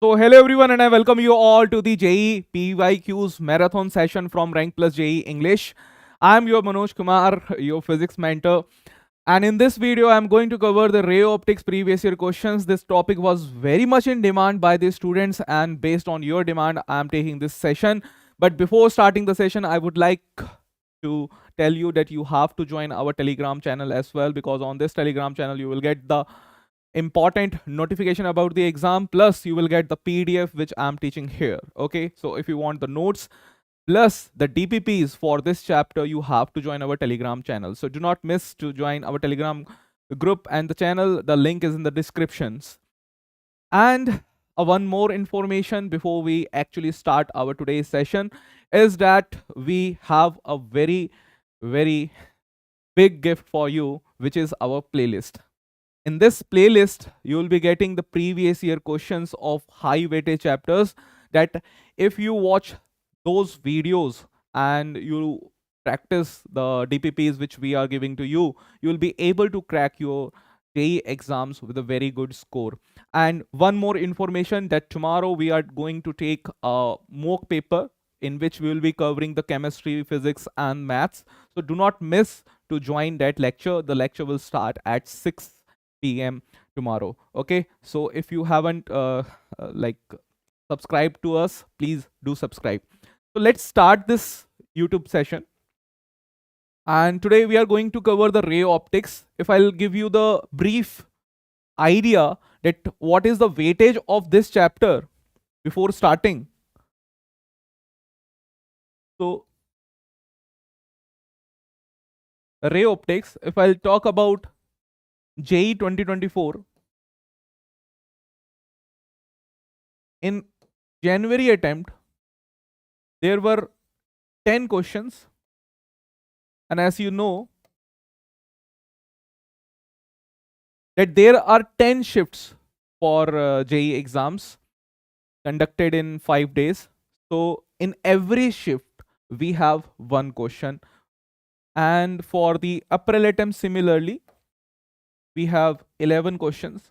So hello everyone and I welcome you all to the JEE PYQs Marathon session from Rankplus JEE English. I'm your Manoj Kumar, your physics mentor. And in this video, I'm going to cover the Ray Optics previous year questions. This topic was very much in demand by the students, and based on your demand, I'm taking this session. But before starting the session, I would like to tell you that you have to join our Telegram channel as well, because on this Telegram channel, you will get the important notification about the exam, plus you will get the PDF which I'm teaching here. Okay, so if you want the notes plus the DPPs for this chapter, you have to join our Telegram channel. So do not miss to join our Telegram group and the channel. The link is in the descriptions. And one more information before we actually start our today's session is that we have a very big gift for you, which is our playlist. In this playlist, you will be getting the previous year questions of high weightage chapters that if you watch those videos and you practice the DPPs which we are giving to you, you will be able to crack your JEE exams with a very good score. And one more information, that tomorrow we are going to take a mock paper in which we will be covering the chemistry, physics and maths. So do not miss to join that lecture. The lecture will start at 6 p.m. tomorrow. Okay, so if you haven't like subscribed to us, please do subscribe. So let's start this YouTube session. And today we are going to cover the ray optics. If I'll give you the brief idea that what is the weightage of this chapter before starting. So ray optics, if I'll talk about JEE 2024, in January attempt, there were 10 questions. And as you know, that there are 10 shifts for JEE exams conducted in 5 days. So in every shift, we have one question. And for the April attempt, similarly, we have 11 questions.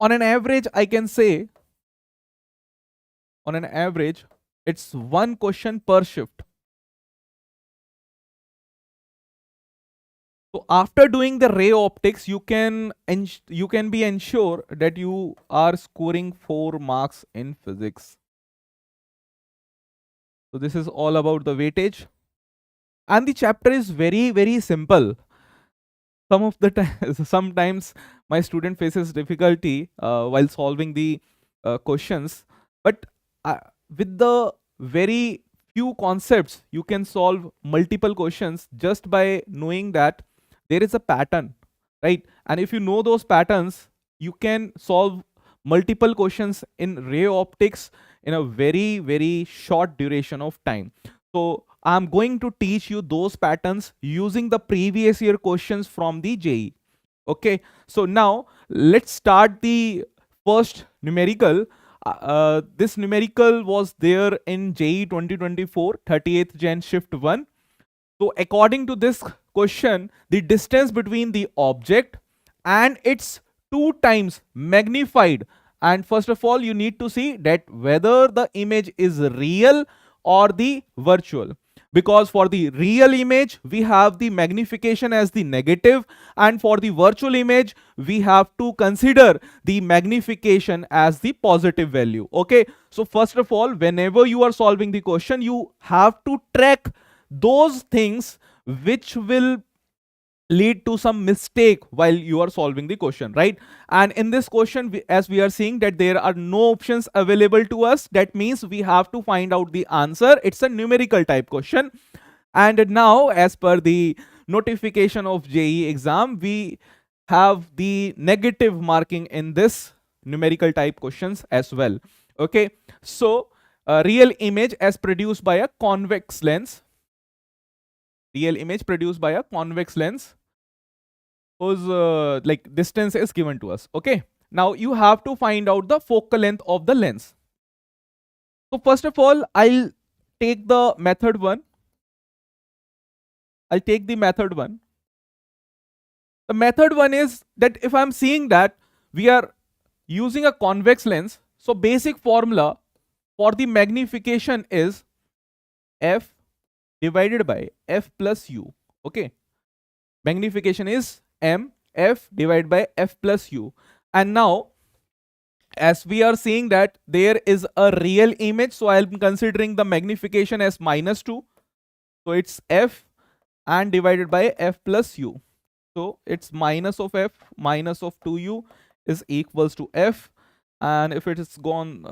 On an average, I can say, on an average, it's one question per shift. So after doing the ray optics, you can be ensured that you are scoring 4 marks in physics. So this is all about the weightage. And the chapter is very simple. Some of the sometimes my student faces difficulty while solving the questions, but with the very few concepts, you can solve multiple questions just by knowing that there is a pattern, right? And if you know those patterns, you can solve multiple questions in ray optics in a very short duration of time. So I'm going to teach you those patterns using the previous year questions from the JEE. Okay, so now let's start the first numerical. This numerical was there in JEE 2024, 38th Gen Shift 1. So according to this question, the distance between the object and its 2 times magnified. And first of all, you need to see that whether the image is real or the virtual. Because for the real image, we have the magnification as the negative, and for the virtual image, we have to consider the magnification as the positive value. Okay, so first of all, whenever you are solving the question, you have to track those things which will lead to some mistake while you are solving the question, right? And in this question, as we are seeing that there are no options available to us, that means we have to find out the answer. It's a numerical type question. And now, as per the notification of JEE exam, we have the negative marking in this numerical type questions as well. Okay, so real image as produced by a convex lens, real image produced by a convex lens, whose like distance is given to us. Okay, now you have to find out the focal length of the lens. So first of all, I'll take the method one. I'll take the method one. The method one is that if I'm seeing that we are using a convex lens, so basic formula for the magnification is f divided by f plus u. Okay, magnification is m f divided by f plus u. And now, as we are seeing that there is a real image, so I'm considering the magnification as -2. So it's f and divided by f plus u. So it's minus of f minus of 2u is equals to f. And if it is gone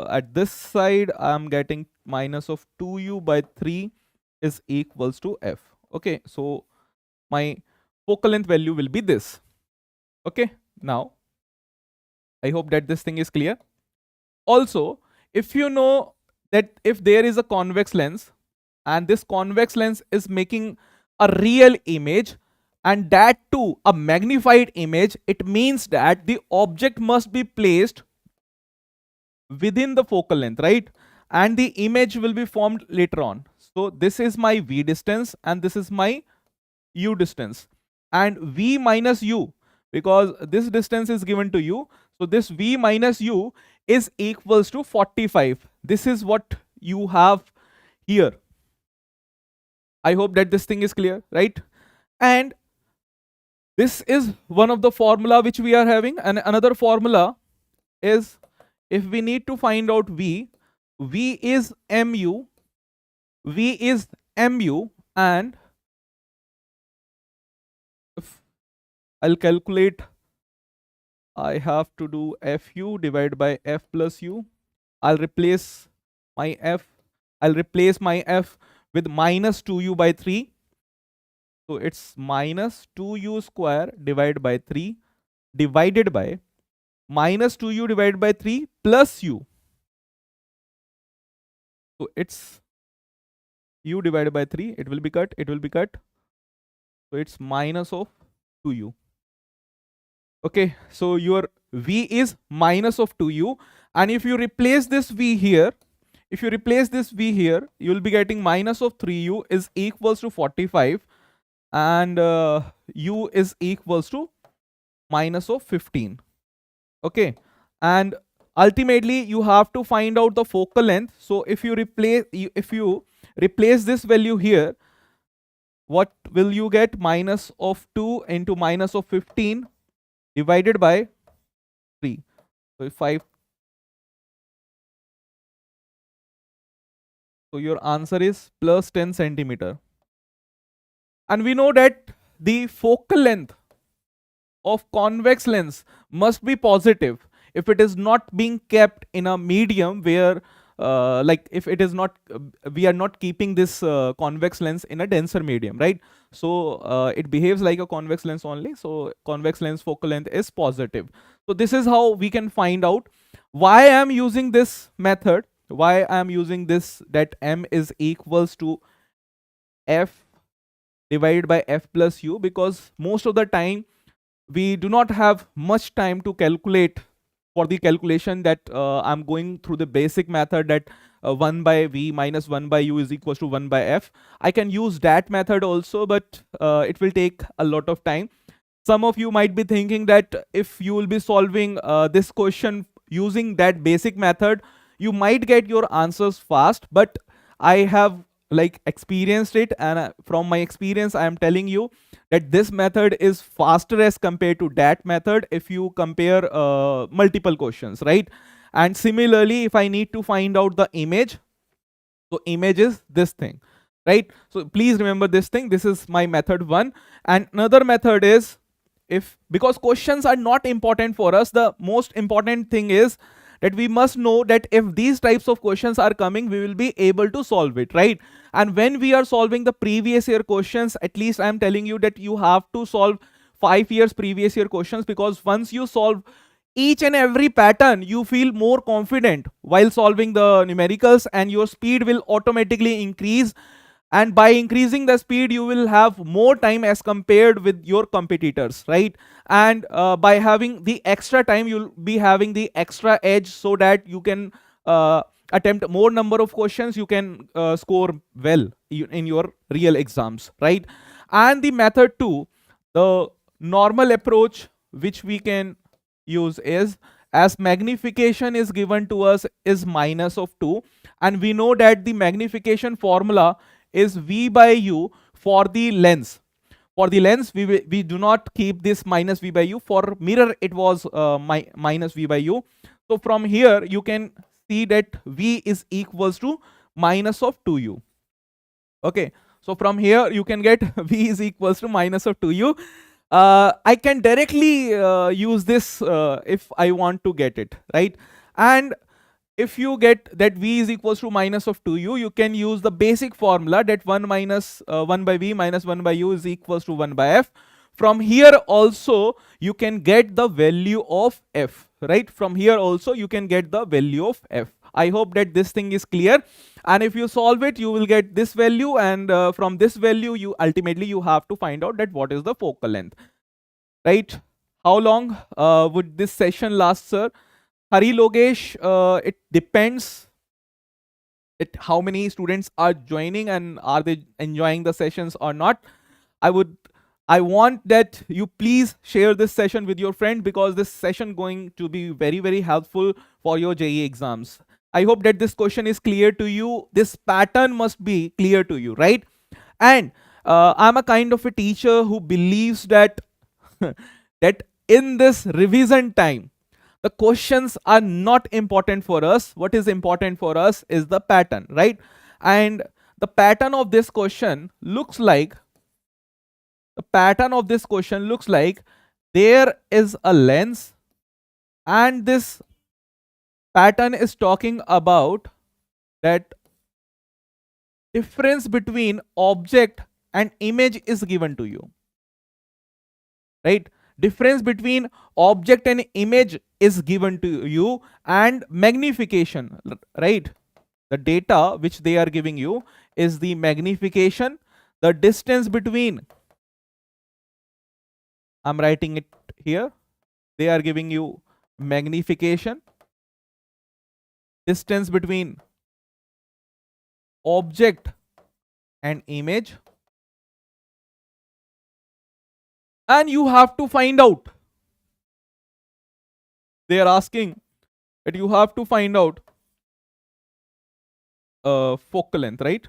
at this side, I'm getting minus of 2u by 3 is equals to f. Okay, so my focal length value will be this. Okay, now I hope that this thing is clear. Also, if you know that if there is a convex lens and this convex lens is making a real image, and that too a magnified image, it means that the object must be placed within the focal length, right? And the image will be formed later on. So this is my v distance and this is my u distance, and v minus u, because this distance is given to you, so this v minus u is equals to 45. This is what you have here. I hope that this thing is clear, right? And this is one of the formula which we are having, and another formula is, if we need to find out v is mu, and if I'll calculate, I have to do fu divided by f plus u. I'll replace my f with minus 2u by 3. So it's minus 2u square divided by 3 divided by minus 2u divided by 3 plus u. So it's u divided by 3, it will be cut. So it's minus of 2u. Okay, so your v is minus of 2u, and if you replace this v here, you will be getting minus of 3u is equals to 45, and u is equals to minus of 15. Okay, and ultimately you have to find out the focal length. So if you replace this value here, what will you get? Minus of 2 into minus of 15 divided by 3. So 5. So your answer is plus 10 centimeter. And we know that the focal length of convex lens must be positive if it is not being kept in a medium where like if it is not we are not keeping this convex lens in a denser medium, right? So it behaves like a convex lens only, so convex lens focal length is positive. So this is how we can find out why I am using this method, why I am using this, that m is equals to f divided by f plus u, because most of the time we do not have much time to calculate for the calculation that I'm going through the basic method that 1 by v minus 1 by u is equals to 1 by f. I can use that method also, but it will take a lot of time. Some of you might be thinking that if you will be solving this question using that basic method, you might get your answers fast, but I have like experienced it, and from my experience I am telling you that this method is faster as compared to that method if you compare multiple questions, right? And similarly, if I need to find out the image, so image is this thing, right? So please remember this thing. This is my method 1. And another method is, if because questions are not important for us, the most important thing is that we must know that if these types of questions are coming, we will be able to solve it, right? And when we are solving the previous year questions, at least I am telling you that you have to solve 5 years previous year questions, because once you solve each and every pattern, you feel more confident while solving the numericals, and your speed will automatically increase. And by increasing the speed, you will have more time as compared with your competitors, right? And by having the extra time, you'll be having the extra edge, so that you can attempt more number of questions, you can score well in your real exams, right? And the method 2, the normal approach which we can use is, as magnification is given to us is minus of 2, and we know that the magnification formula is V by U for the lens. For the lens, we do not keep this minus V by U. For mirror, it was minus V by U. So from here, you can see that V is equals to minus of 2U. Okay, so from here, you can get V is equals to minus of 2U. I can directly use this if I want to get it, right? And if you get that V is equals to minus of 2U, you can use the basic formula that 1 minus 1 by V minus 1 by U is equals to 1 by F. From here also, you can get the value of F, right? From here also, you can get the value of F. I hope that this thing is clear. And if you solve it, you will get this value, and from this value, you ultimately you have to find out that what is the focal length, right? How long would this session last, sir? Hari Logesh, it depends how many students are joining and are they enjoying the sessions or not. I want that you please share this session with your friend, because this session going to be very, very helpful for your JEE exams. I hope that this question is clear to you. This pattern must be clear to you, right? And I'm a kind of a teacher who believes that that in this revision time, the questions are not important for us. What is important for us is the pattern, right? And the pattern of this question looks like, there is a lens, and this pattern is talking about that difference between object and image is given to you, right? Difference between object and image is given to you, and magnification, right? The data which they are giving you is the magnification. The distance between, I'm writing it here, they are giving you magnification, distance between object and image, and you have to find out. They are asking that you have to find out focal length, right?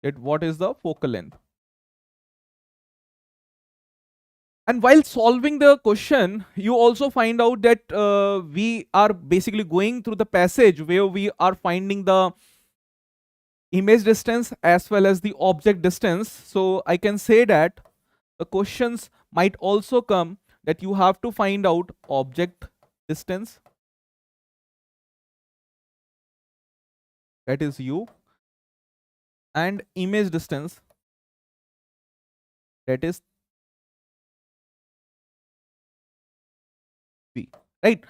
That what is the focal length. And while solving the question, you also find out that we are basically going through the passage where we are finding the image distance as well as the object distance. So I can say that the questions might also come that you have to find out object distance, that is U, and image distance, that is V, right?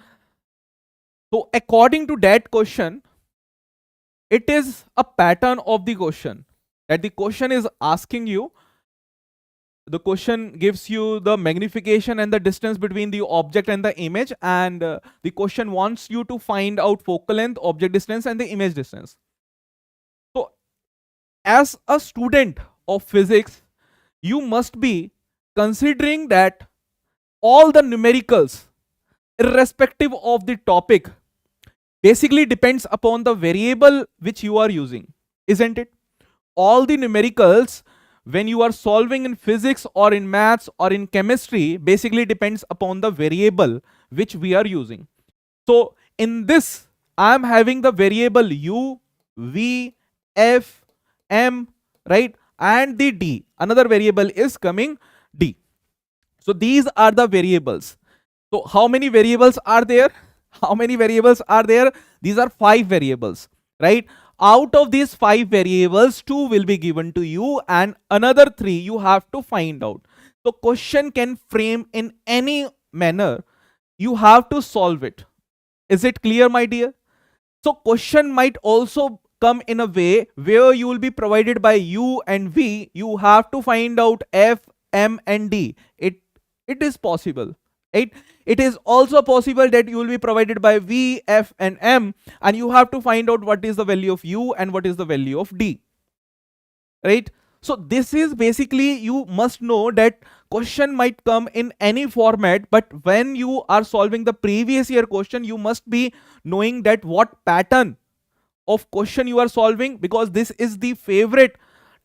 So according to that question, it is a pattern of the question that the question is asking you. The question gives you the magnification and the distance between the object and the image, and the question wants you to find out focal length, object distance, and the image distance. So as a student of physics, you must be considering that all the numericals, irrespective of the topic, basically depends upon the variable which you are using, isn't it? All the numericals, when you are solving in physics or in maths or in chemistry, basically depends upon the variable which we are using. So in this, I am having the variable U, V, F, M, right? And the D. Another variable is coming D. So these are the variables. So how many variables are there? These are 5 variables, right? Out of these 5 variables, 2 will be given to you, and another 3 you have to find out. So question can frame in any manner. You have to solve it. Is it clear, my dear? So question might also come in a way where you will be provided by U and V. You have to find out F, M, and D. It is possible. Right? It is also possible that you will be provided by V, F, and M, and you have to find out what is the value of U and what is the value of D. Right? So this is basically, you must know that question might come in any format, but when you are solving the previous year question, you must be knowing that what pattern of question you are solving, because this is the favorite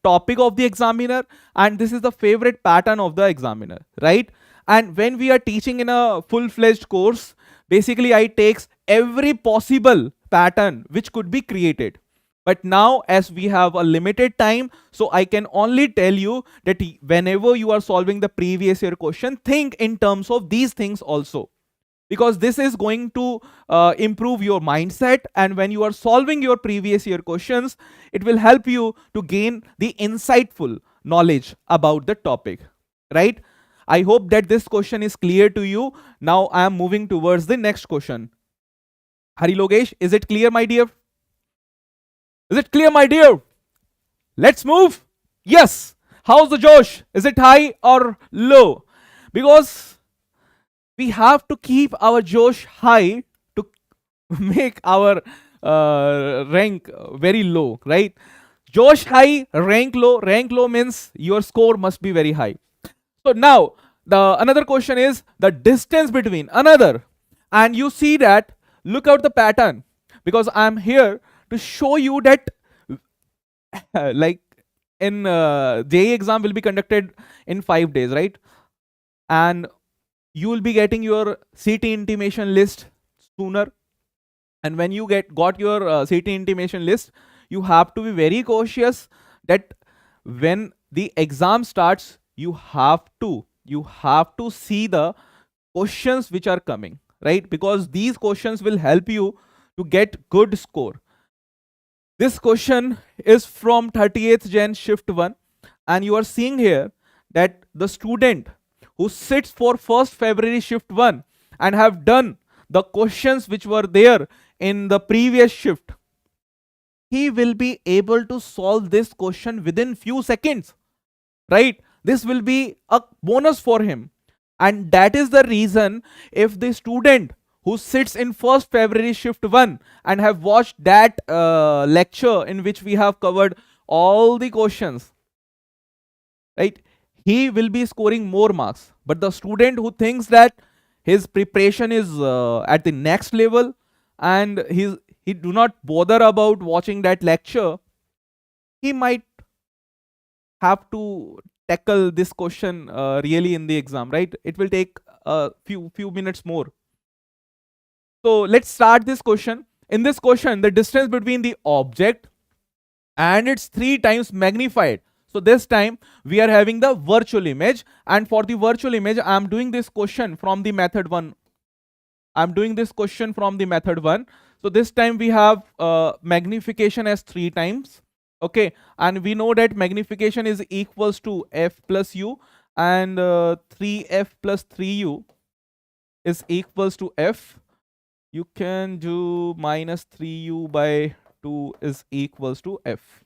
topic of the examiner and this is the favorite pattern of the examiner, right? And when we are teaching in a full-fledged course, basically I takes every possible pattern which could be created. But now as we have a limited time, so I can only tell you that whenever you are solving the previous year question, think in terms of these things also, because this is going to improve your mindset, and when you are solving your previous year questions, it will help you to gain the insightful knowledge about the topic, right? I hope that this question is clear to you. Now I am moving towards the next question. Hari Logesh, is it clear, my dear? Is it clear, my dear? Let's move. Yes. How's the Josh? Is it high or low? Because we have to keep our Josh high to make our rank very low, right? Josh high, rank low. Rank low means your score must be very high. So now the another question is the distance between another, and you see that, look out the pattern, because I'm here to show you that like in JEE exam will be conducted in 5 days, right? And you will be getting your CT intimation list sooner. And when you got your CT intimation list, you have to be very cautious that when the exam starts, you have to see the questions which are coming, right? Because these questions will help you to get good score. This question is from 30th Jan shift 1, and you are seeing here that the student who sits for 1st February shift 1 and have done the questions which were there in the previous shift, he will be able to solve this question within few seconds, right? This will be a bonus for him. And that is the reason, if the student who sits in 1st February shift 1 and have watched that lecture in which we have covered all the questions, right, he will be scoring more marks. But the student who thinks that his preparation is at the next level and he do not bother about watching that lecture, he might have to tackle this question really in the exam, right? It will take a few minutes more. So let's start this question. In this question, the distance between the object and it's 3 times magnified. So this time we are having the virtual image, and for the virtual image I am doing this question from the method 1. So this time we have magnification as 3 times. Okay, and we know that magnification is equals to f plus u, and 3f plus 3u is equals to f. You can do minus 3u by 2 is equals to f.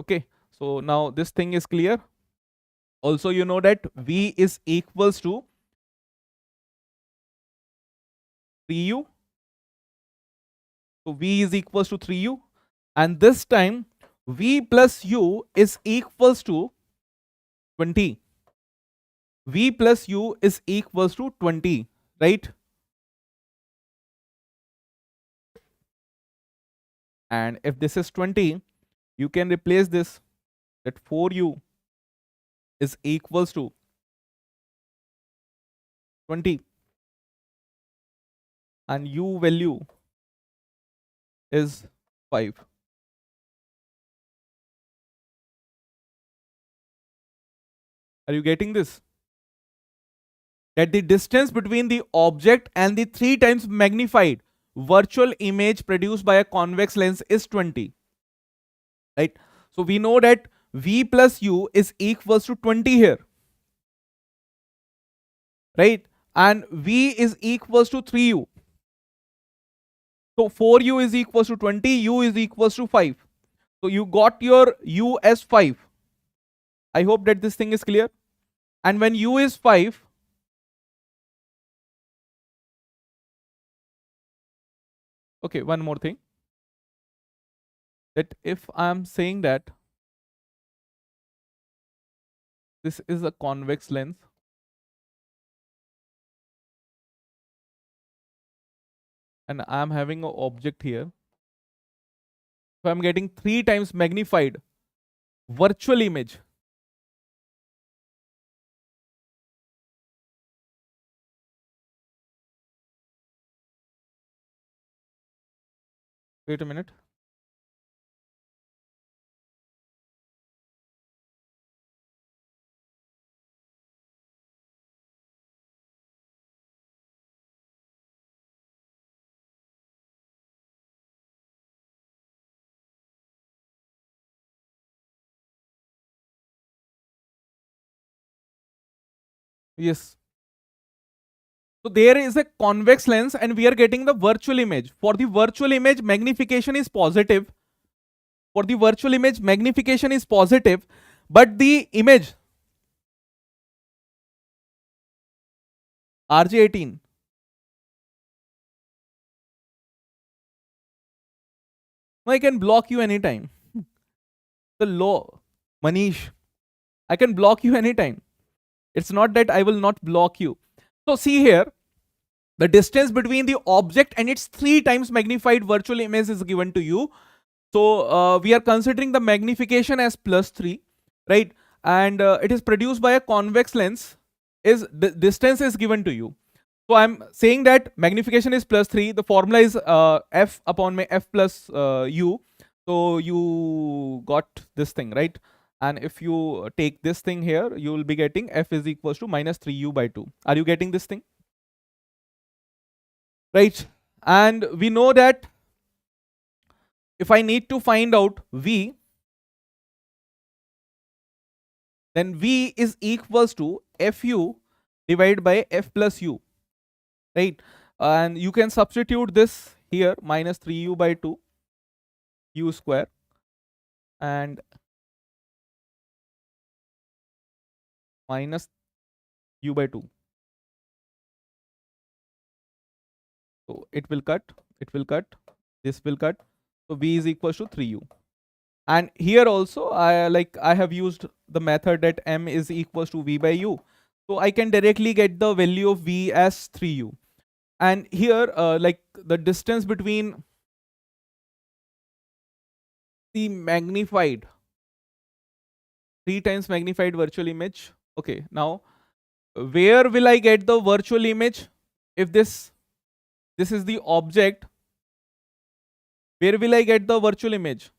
Okay, so now this thing is clear. Also, you know that v is equals to 3u. So v is equals to 3u, and this time v plus u is equals to 20. V plus u is equals to 20, right? And if this is 20, you can replace this, that 4u is equals to 20 and u value is 5. Are you getting this? That the distance between the object and the 3 times magnified virtual image produced by a convex lens is 20, right? So we know that v plus u is equals to 20 here, right? And v is equals to 3u. So 4u is equals to 20, u is equals to 5. So you got your u as 5. I hope that this thing is clear. And when u is 5, okay, one more thing, that if I am saying that This is a convex lens. And I'm having an object here. So I'm getting 3 times magnified virtual image. Wait a minute. Yes. So there is a convex lens and we are getting the virtual image. For the virtual image, magnification is positive. For the virtual image, magnification is positive, but the image RJ18. I can block you anytime. The law, Manish, I can block you anytime. It's not that I will not block you. So see here, the distance between the object and its 3 times magnified virtual image is given to you. So we are considering the magnification as +3, right? And it is produced by a convex lens. Is the distance is given to you. So I'm saying that magnification is +3. The formula is f upon f plus u. So you got this thing, right? And if you take this thing here, you will be getting f is equals to -3u/2. Are you getting this thing? Right? And we know that if I need to find out v, then v is equals to fu divided by f plus u, right? And you can substitute this here, -3u/2 u square and minus u/2. So it will cut, this will cut. So v is equals to 3u. And here also I have used the method that m is equals to v/u. So I can directly get the value of v as 3u. And here like the distance between the magnified 3 times magnified virtual image. Okay, now where will I get the virtual image? If this is the object, where will I get the virtual image?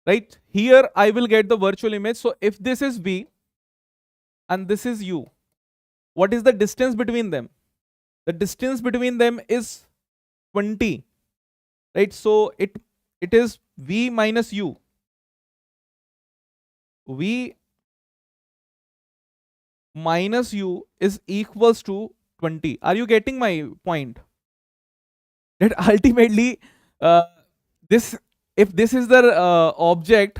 Right here I will get the virtual image. So if this is v and this is u, what is the distance between them? The distance between them is 20, right? So it is v minus u. V minus u is equals to 20. Are you getting my point? That ultimately this, if this is the object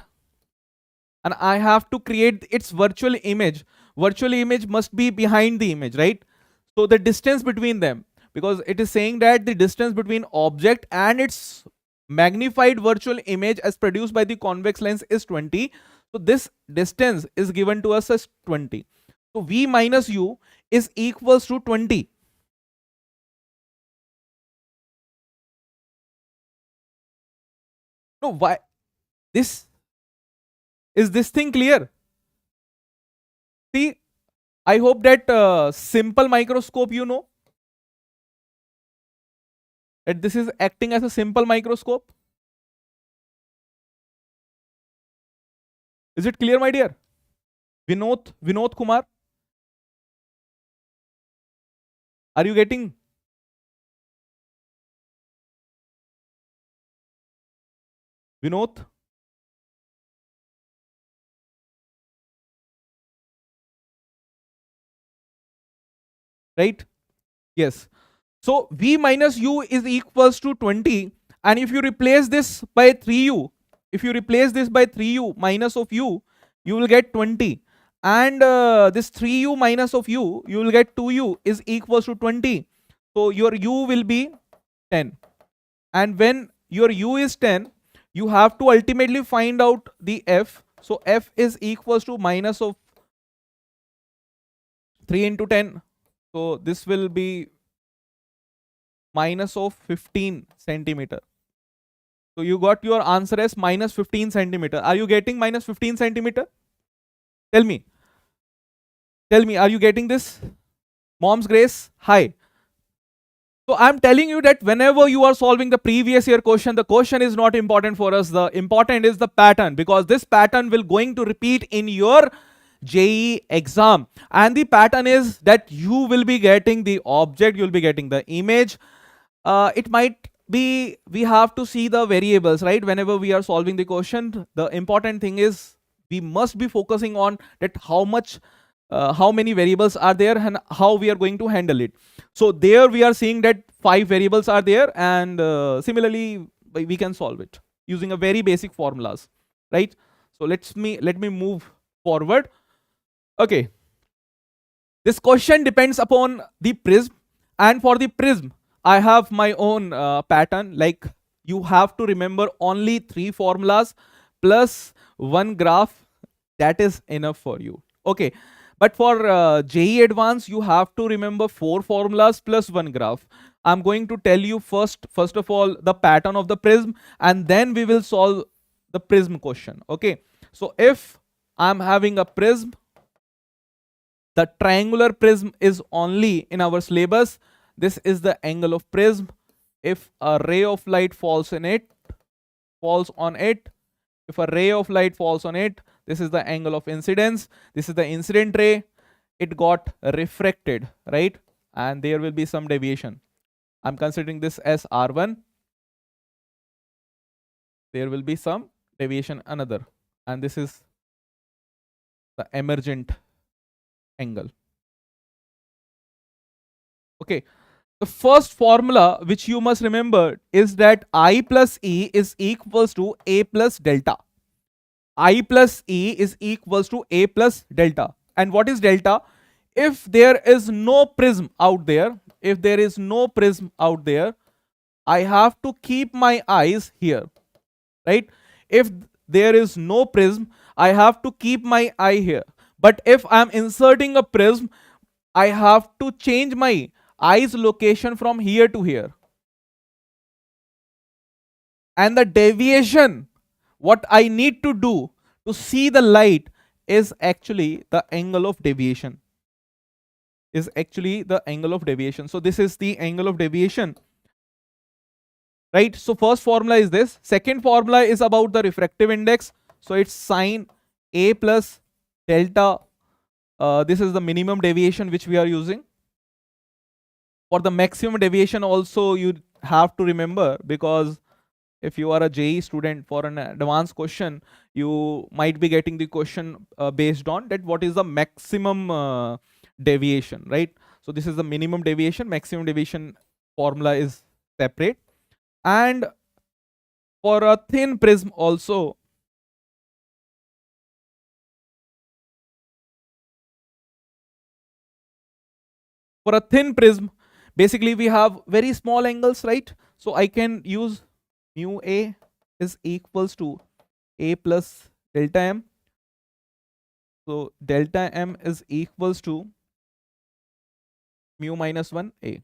and I have to create its virtual image must be behind the image, right? So the distance between them, because it is saying that the distance between object and its magnified virtual image as produced by the convex lens is 20. So this distance is given to us as 20. So v minus u is equals to 20. No, why this is this thing clear? See, I hope that simple microscope, you know, that this is acting as a simple microscope. Is it clear, my dear? Vinod Kumar, are you getting? Vinod? Right? Yes. So v minus u is equals to 20. And if you replace this by 3u, minus of u, you will get 20. And this 3u minus of u, you will get 2u is equals to 20. So your u will be 10. And when your u is 10, You have to ultimately find out the F. So F is equals to minus of 3 into 10. So this will be minus of 15 centimeter. So you got your answer as minus 15 centimeter. Are you getting minus 15 centimeter? Tell me. Tell me, are you getting this? Mom's Grace, hi. So I'm telling you that whenever you are solving the previous year question, the question is not important for us. The important is the pattern, because this pattern will going to repeat in your JEE exam. And the pattern is that you will be getting the object, you'll be getting the image. It might be, we have to see the variables, right? Whenever we are solving the question, the important thing is we must be focusing on that how many variables are there and how we are going to handle it. So there we are seeing that 5 variables are there, and similarly we can solve it using a very basic formulas, right? So let me move forward. Okay, this question depends upon the prism, and for the prism I have my own pattern. Like, you have to remember only 3 formulas plus 1 graph. That is enough for you. Okay, but for JEE Advanced, you have to remember 4 formulas plus 1 graph. I'm going to tell you first of all the pattern of the prism, and then we will solve the prism question. Okay, so if I'm having a prism, the triangular prism is only in our syllabus. This is the angle of prism. If a ray of light falls on it, if a ray of light falls on it, this is the angle of incidence. This is the incident ray. It got refracted, right? And there will be some deviation. I'm considering this as R1. There will be some deviation another. And this is the emergent angle. Okay. The first formula which you must remember is that I plus E is equals to A plus delta. I plus E is equals to A plus delta. And what is delta? If there is no prism out there, I have to keep my eyes here, right? If there is no prism, I have to keep my eye here. But if I'm inserting a prism, I have to change my eyes location from here to here. And the deviation, what I need to do to see the light, is actually the angle of deviation. So this is the angle of deviation, right? So first formula is this. Second formula is about the refractive index. So it's sine A plus delta. This is the minimum deviation which we are using. For the maximum deviation also you have to remember, because if you are a JEE student, for an advanced question, you might be getting the question based on that what is the maximum deviation, right? So this is the minimum deviation. Maximum deviation formula is separate. And for a thin prism also, basically we have very small angles, right? So I can use mu A is equals to A plus delta M. So delta M is equals to mu minus 1 A.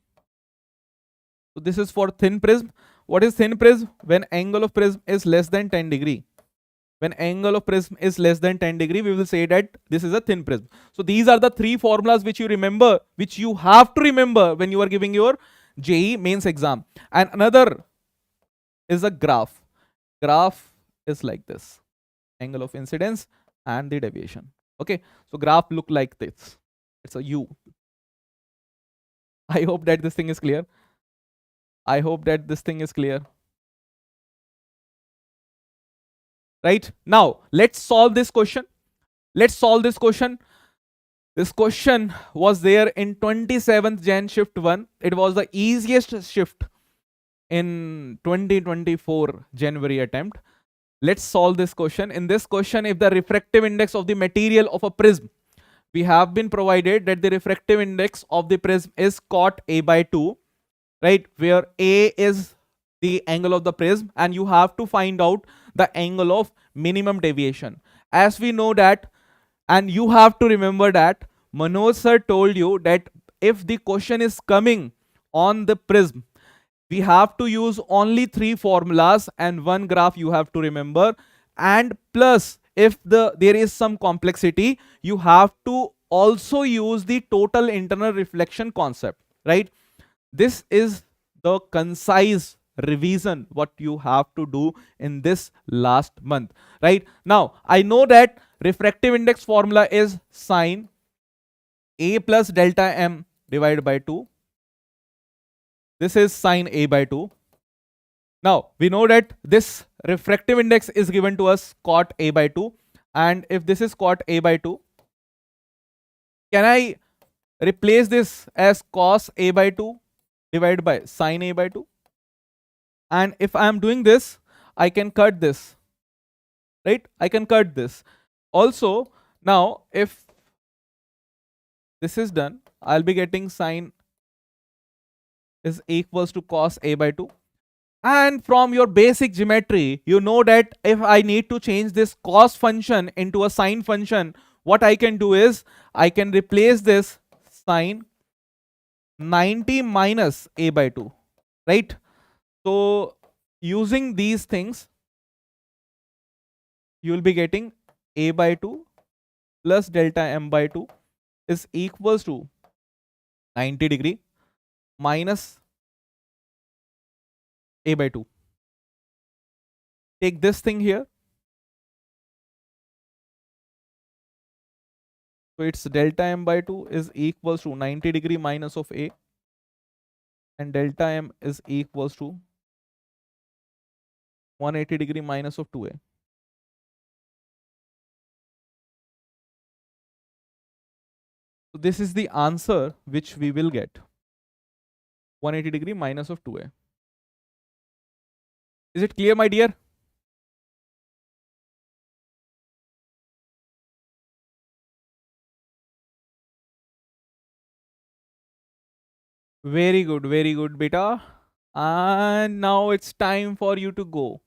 So this is for thin prism. What is thin prism? When angle of prism is less than 10 degree. When angle of prism is less than 10 degree, we will say that this is a thin prism. So these are the 3 formulas which you remember, which you have to remember when you are giving your JEE mains exam. And another is a graph. Graph is like this. Angle of incidence and the deviation. Okay. So graph look like this. It's a U. I hope that this thing is clear. Right? Now, let's solve this question. This question was there in 27th Jan shift 1. It was the easiest shift in 2024 January attempt. Let's solve this question. In this question, if the refractive index of the material of a prism, we have been provided that the refractive index of the prism is cot A by 2, right? Where A is the angle of the prism, and you have to find out the angle of minimum deviation. As we know that, and you have to remember that Manoj sir told you that if the question is coming on the prism, we have to use only 3 formulas and 1 graph, you have to remember. And plus, if there is some complexity, you have to also use the total internal reflection concept, right? This is the concise revision what you have to do in this last month. Right now, I know that refractive index formula is sine a plus delta m divided by 2. This is sine a by 2. Now we know that this refractive index is given to us cot a by 2, and if this is cot a by 2, can I replace this as cos a by 2 divided by sine a by 2? And if I am doing this, I can cut this, right? I can cut this. Also, now if this is done, I'll be getting sine is equals to cos a by 2. And from your basic geometry, you know that if I need to change this cos function into a sine function, what I can do is I can replace this sine 90 minus a by 2, right? So using these things, you will be getting a by 2 plus delta m by 2 is equals to 90 degree minus a by 2. Take this thing here. So it's delta m by 2 is equals to 90 degree minus of a, and delta m is equals to 180 degree minus of 2a. So this is the answer which we will get. 180 degree minus of 2a. Is it clear, my dear? Very good, beta. And now it's time for you to go.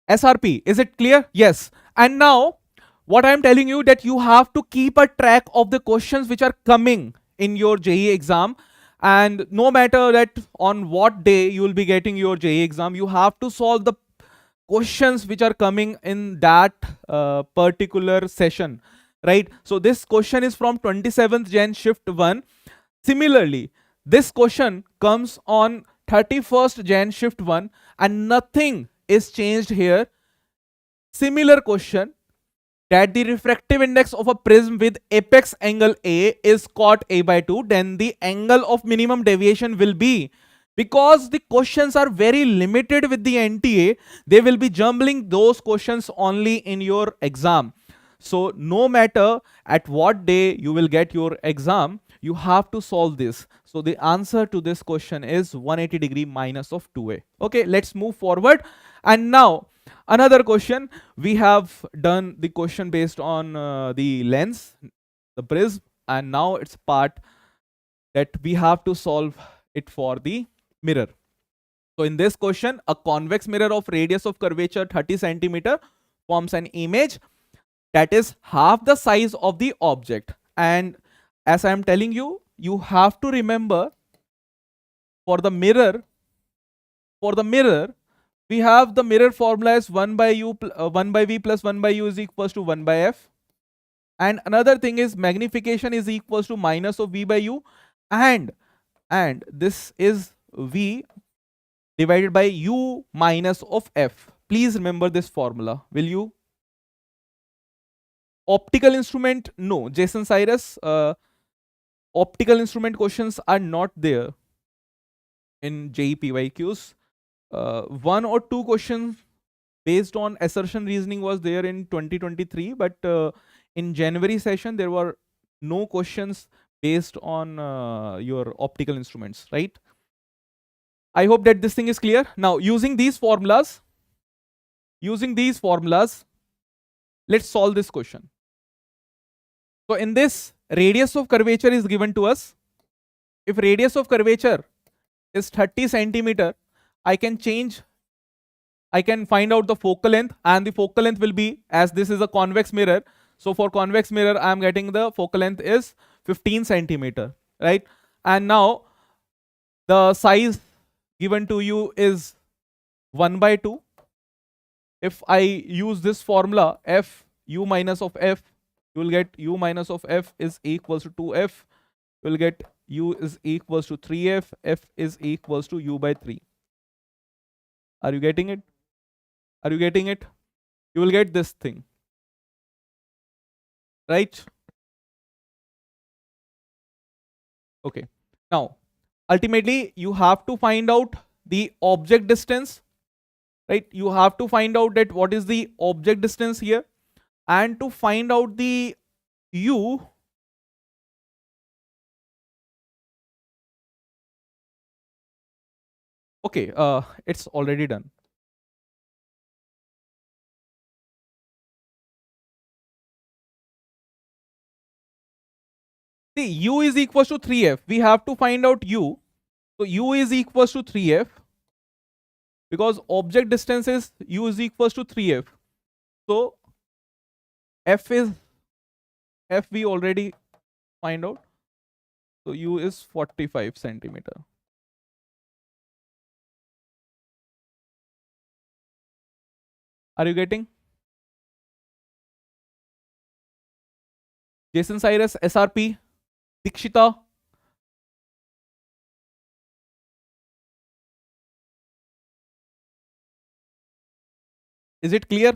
SRP, is it clear? Yes. And now, what I'm telling you that you have to keep a track of the questions which are coming in your JEE exam. And no matter that on what day you will be getting your JEE exam, you have to solve the questions which are coming in that particular session, right? So this question is from 27th Jan shift 1. Similarly, this question comes on 31st Jan shift 1, and nothing is changed here. Similar question, that the refractive index of a prism with apex angle A is cot A by 2, then the angle of minimum deviation will be, because the questions are very limited with the NTA, they will be jumbling those questions only in your exam. So no matter at what day you will get your exam, you have to solve this. So the answer to this question is 180 degree minus of 2a. Okay, let's move forward. And now another question. We have done the question based on the lens, the prism, and now it's part that we have to solve it for the mirror. So in this question, a convex mirror of radius of curvature 30 centimeter forms an image that is half the size of the object. And as I am telling you, you have to remember for the mirror, we have the mirror formula as 1 by v plus 1 by u is equals to 1 by f. And another thing is magnification is equals to minus of v by u, and this is v divided by u minus of f. Please remember this formula, will you? Optical instrument, no. Jason Cyrus, optical instrument questions are not there in JEE PYQs. One or two questions based on assertion reasoning was there in 2023, but in January session there were no questions based on your optical instruments, right? I hope that this thing is clear. Now using these formulas, Let's solve this question. So in this, radius of curvature is given to us. If radius of curvature is 30 centimeter, I can find out the focal length, and the focal length will be, as this is a convex mirror, so for convex mirror I am getting the focal length is 15 centimeter, right? And now the size given to you is 1 by 2. If I use this formula, f u minus of f, you will get u minus of f is equals to 2f. You will get u is equals to 3f, f is equals to u by 3. Are you getting it? Are you getting it? You will get this thing, right? Okay. Now, ultimately, you have to find out the object distance, right? You have to find out that what is the object distance here, and to find out the u, okay, it's already done. See, u is equals to 3f. We have to find out u. So u is equals to 3f, because object distance is u is equals to 3f. So f we already find out. So u is 45 centimeter. Are you getting? Jason Cyrus, SRP, Dikshita. Is it clear?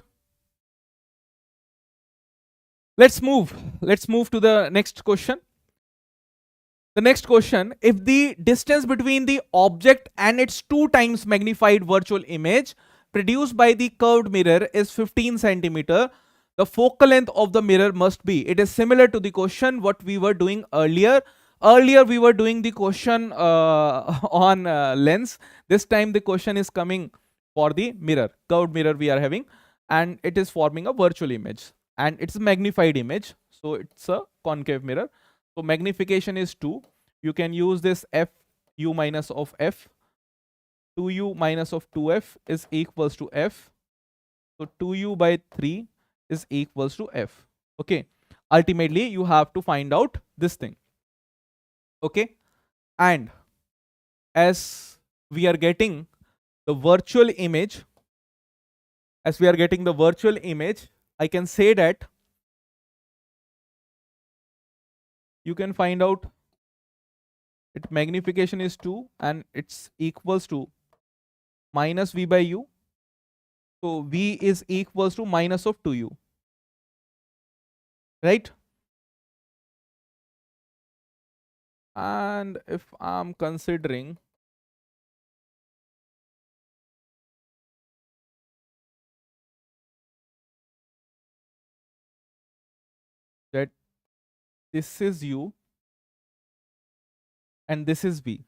Let's move to the next question. The next question, if the distance between the object and its 2 times magnified virtual image produced by the curved mirror is 15 centimeter, the focal length of the mirror must be. It is similar to the question what we were doing earlier. Earlier we were doing the question on lens. This time the question is coming for the mirror, curved mirror we are having, and it is forming a virtual image, and it's a magnified image, so it's a concave mirror. So magnification is 2. You can use this f u minus of f. 2u minus of 2f is equals to f. So 2u by 3 is equals to f. Okay. Ultimately, you have to find out this thing. Okay. And as we are getting the virtual image, I can say that you can find out its magnification is 2 and it's equals to minus v by u. So v is equals to minus of 2u, right? And if I'm considering that this is u and this is v,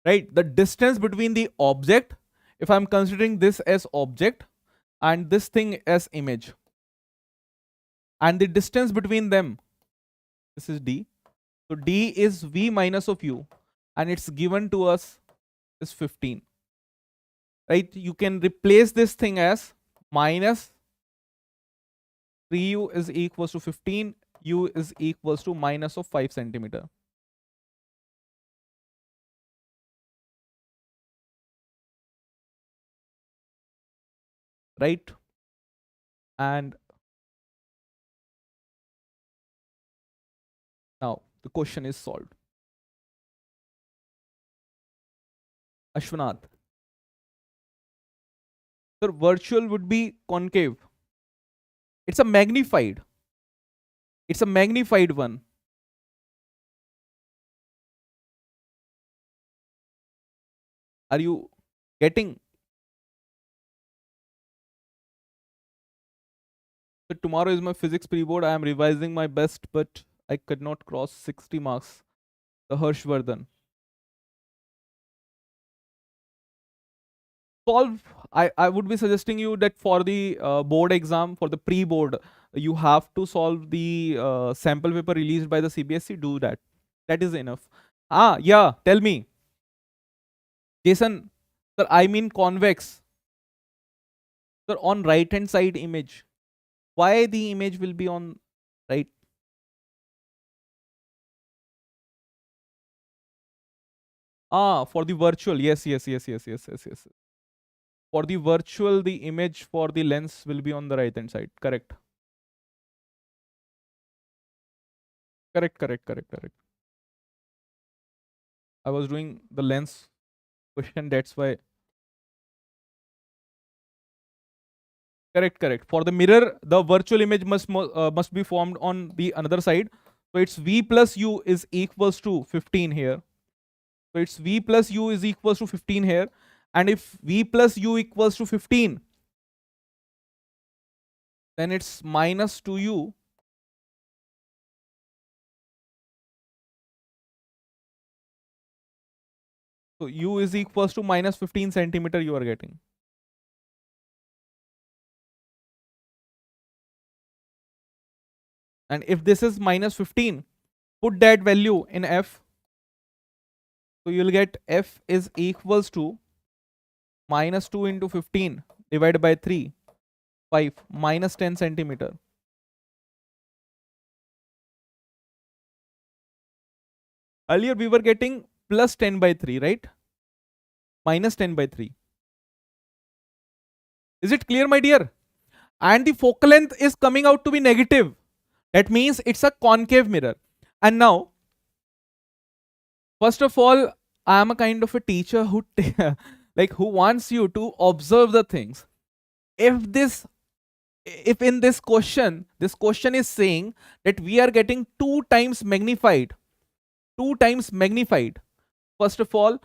right? The distance between the object, if I'm considering this as object and this thing as image, and the distance between them, this is d. So d is v minus of u, and it's given to us is 15, right? You can replace this thing as minus 3u is equals to 15, u is equals to minus of 5 centimeter. Right? And now the question is solved. Ashwanath. Sir, virtual would be concave. It's a magnified. It's a magnified one. Are you getting? So tomorrow is my physics pre-board. I am revising my best, but I could not cross 60 marks. The Harshvardhan. solve. I would be suggesting you that for the board exam, for the pre-board, you have to solve the sample paper released by the CBSE. Do that. That is enough. Yeah. Tell me, Jason. Sir, I mean convex. Sir, on right hand side image. Why the image will be on right? For the virtual. Yes. For the virtual, the image for the lens will be on the right hand side. Correct. Correct. I was doing the lens question. That's why. Correct. For the mirror, the virtual image must be formed on the another side. So it's v plus u is equals to 15 here. So it's v plus u is equals to 15 here. And if v plus u equals to 15, then it's minus 2u. So u is equals to minus 15 centimeter you are getting. And if this is minus 15, put that value in f. So you'll get f is equals to minus 2 into 15 divided by 3, 5, minus 10 centimeter. Earlier we were getting plus 10 by 3, right? Minus 10 by 3. Is it clear, my dear? And the focal length is coming out to be negative. That means it's a concave mirror. And now, first of all, I am a kind of a teacher who who wants you to observe the things. If in this question is saying that we are getting 2 times magnified. First of all,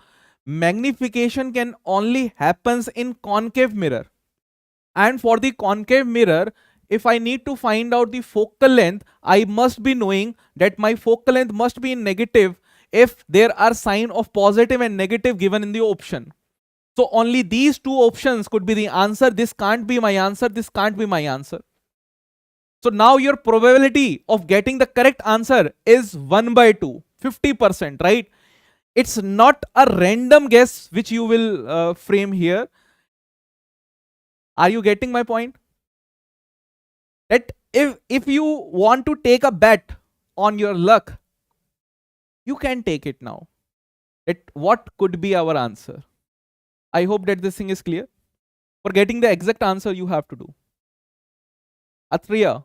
magnification can only happens in concave mirror. And for the concave mirror, if I need to find out the focal length, I must be knowing that my focal length must be in negative if there are sign of positive and negative given in the option. So only these two options could be the answer. This can't be my answer. This can't be my answer. So now your probability of getting the correct answer is 1 by 2, 50%, right? It's not a random guess which you will frame here. Are you getting my point? That if you want to take a bet on your luck, you can take it now. What could be our answer? I hope that this thing is clear. For getting the exact answer, you have to do. Atriya.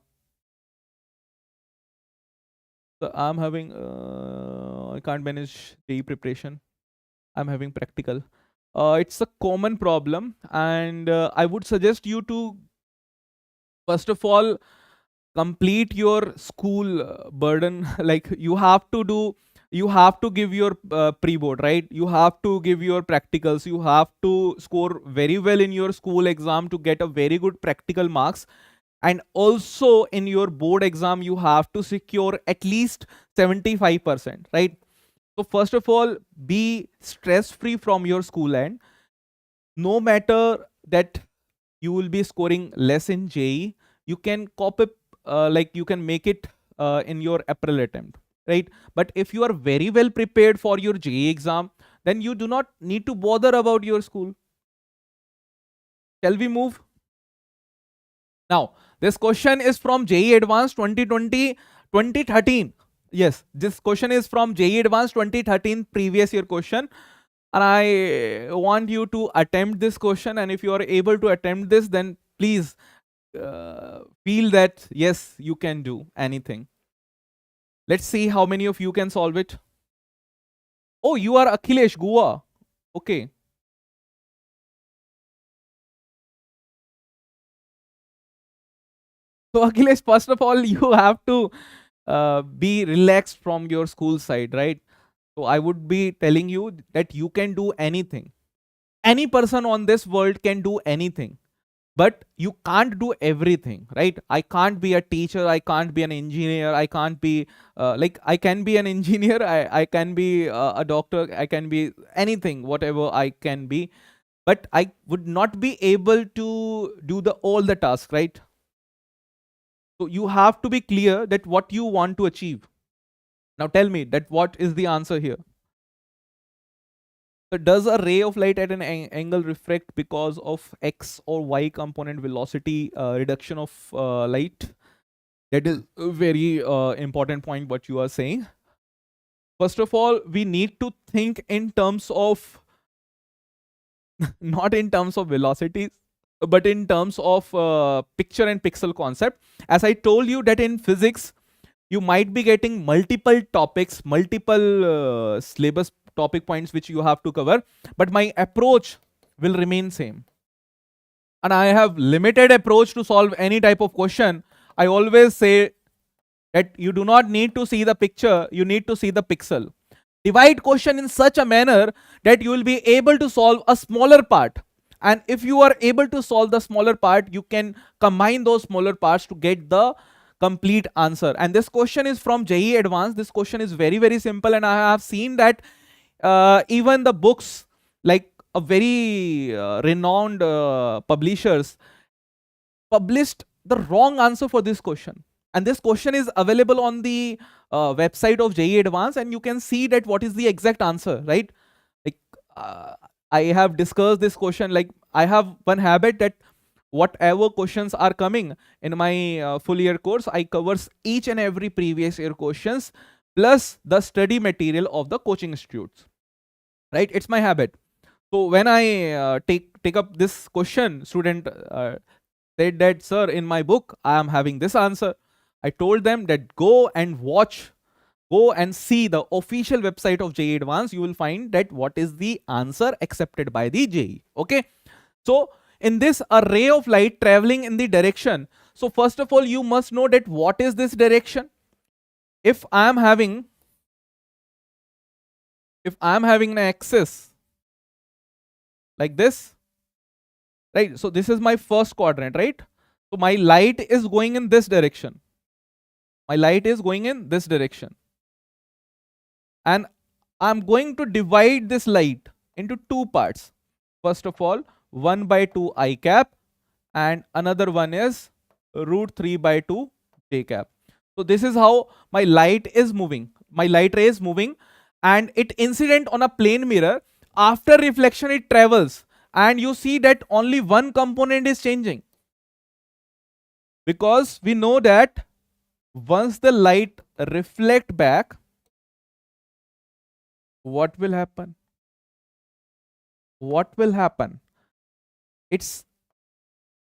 So I'm having, I can't manage JEE preparation. I'm having practical. It's a common problem, and I would suggest you to, first of all, complete your school burden. Like you have to give your pre-board, right? You have to give your practicals. You have to score very well in your school exam to get a very good practical marks. And also in your board exam, you have to secure at least 75%, right? So first of all, be stress-free from your school end. No matter that you will be scoring less in JEE, you can cop it, you can make it in your April attempt, right? But if you are very well prepared for your JEE exam, then you do not need to bother about your school. Shall we move? Now, this question is from JEE Advanced 2013. Yes, this question is from JEE Advanced 2013 previous year question. And I want you to attempt this question. And if you are able to attempt this, then please feel that, yes, you can do anything. Let's see how many of you can solve it. Oh, you are Akhilesh Goa. Okay. So Akhilesh, first of all, you have to be relaxed from your school side, right? So I would be telling you that you can do anything. Any person on this world can do anything, but you can't do everything, right? I can't be a teacher. I can't be an engineer. I can't be I can be an engineer. I can be a doctor. I can be anything, whatever I can be. but I would not be able to do all the tasks, right? So you have to be clear that what you want to achieve. Now tell me that what is the answer here? So does a ray of light at an angle refract because of x or y component velocity reduction of light? That is a very important point what you are saying. First of all, we need to think in terms of not in terms of velocities, but in terms of picture and pixel concept. As I told you that in physics, you might be getting multiple topics, multiple syllabus topic points which you have to cover, but my approach will remain same. And I have limited approach to solve any type of question. I always say that you do not need to see the picture, you need to see the pixel. Divide question in such a manner that you will be able to solve a smaller part. And if you are able to solve the smaller part, you can combine those smaller parts to get the complete answer. And this question is from JEE Advanced. This question is very, very simple. And I have seen that even the books, like a very renowned publishers, published the wrong answer for this question. And this question is available on the website of JEE Advanced, and you can see that what is the exact answer, right? Like I have discussed this question. Like I have one habit that whatever questions are coming in my full year course, I covers each and every previous year questions plus the study material of the coaching institutes, right? It's my habit. So when I take up this question, student said that, sir, in my book I am having this answer. I told them that go and watch, go and see the official website of JEE Advanced. You will find that what is the answer accepted by the JEE. Okay. So in this, a ray of light traveling in the direction. So first of all, you must know that what is this direction. If I am having an axis like this, right? So this is my first quadrant, right? So my light is going in this direction. My light is going in this direction. And I'm going to divide this light into two parts. First of all, 1 by 2 I cap, and another one is root 3 by 2 j cap. So this is how my light is moving. My light ray is moving, and it incident on a plane mirror. After reflection, it travels, and you see that only one component is changing. Because we know that once the light reflect back, what will happen? What will happen? Its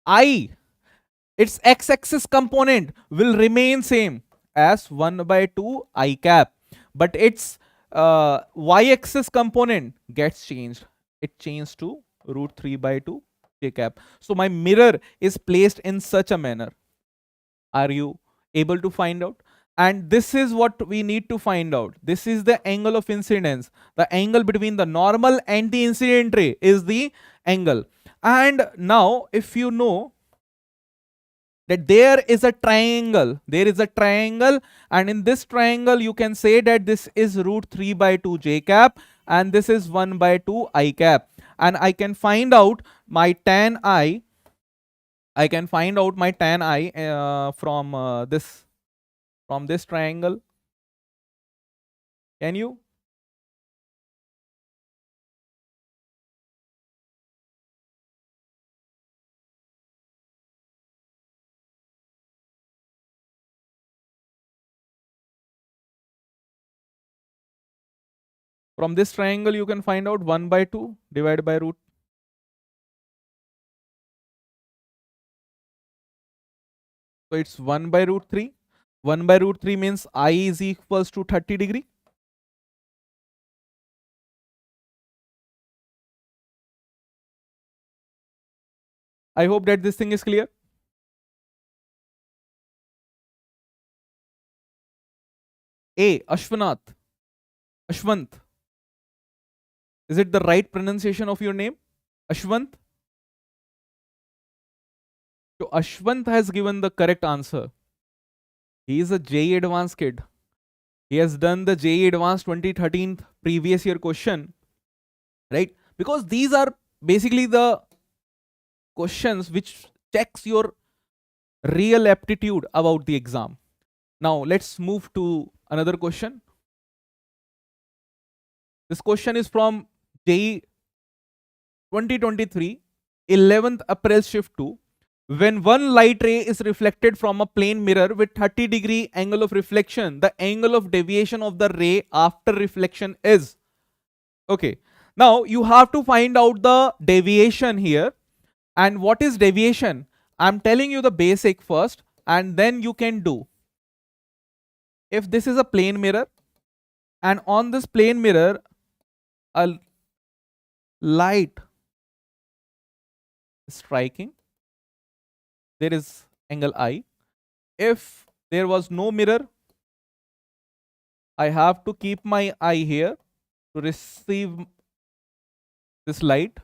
x-axis component will remain same as 1 by 2 I cap, but its y-axis component gets changed. It changed to root 3 by 2 j cap. So my mirror is placed in such a manner. Are you able to find out? And this is what we need to find out. This is the angle of incidence. The angle between the normal and the incident ray is the angle. And now if you know that there is a triangle, and in this triangle you can say that this is root 3 by 2 j cap and this is 1 by 2 I cap. And I can find out my tan I. From this triangle. Can you? From this triangle you can find out 1 by 2 divided by root. So it's 1 by root 3. 1 by root 3 means I is equals to 30 degree. I hope that this thing is clear. A. Ashwant. Is it the right pronunciation of your name? Ashwant? So Ashwant has given the correct answer. He is a JEE Advanced kid. He has done the JEE Advanced 2013 previous year question, right? Because these are basically the questions which checks your real aptitude about the exam. Now let's move to another question. This question is from JEE 2023 11th April shift 2. When one light ray is reflected from a plane mirror with 30-degree angle of reflection, the angle of deviation of the ray after reflection is. Okay. Now you have to find out the deviation here. And what is deviation? I'm telling you the basic first, and then you can do. If this is a plane mirror, and on this plane mirror, a light is striking, there is angle I. If there was no mirror, I have to keep my eye here to receive this light.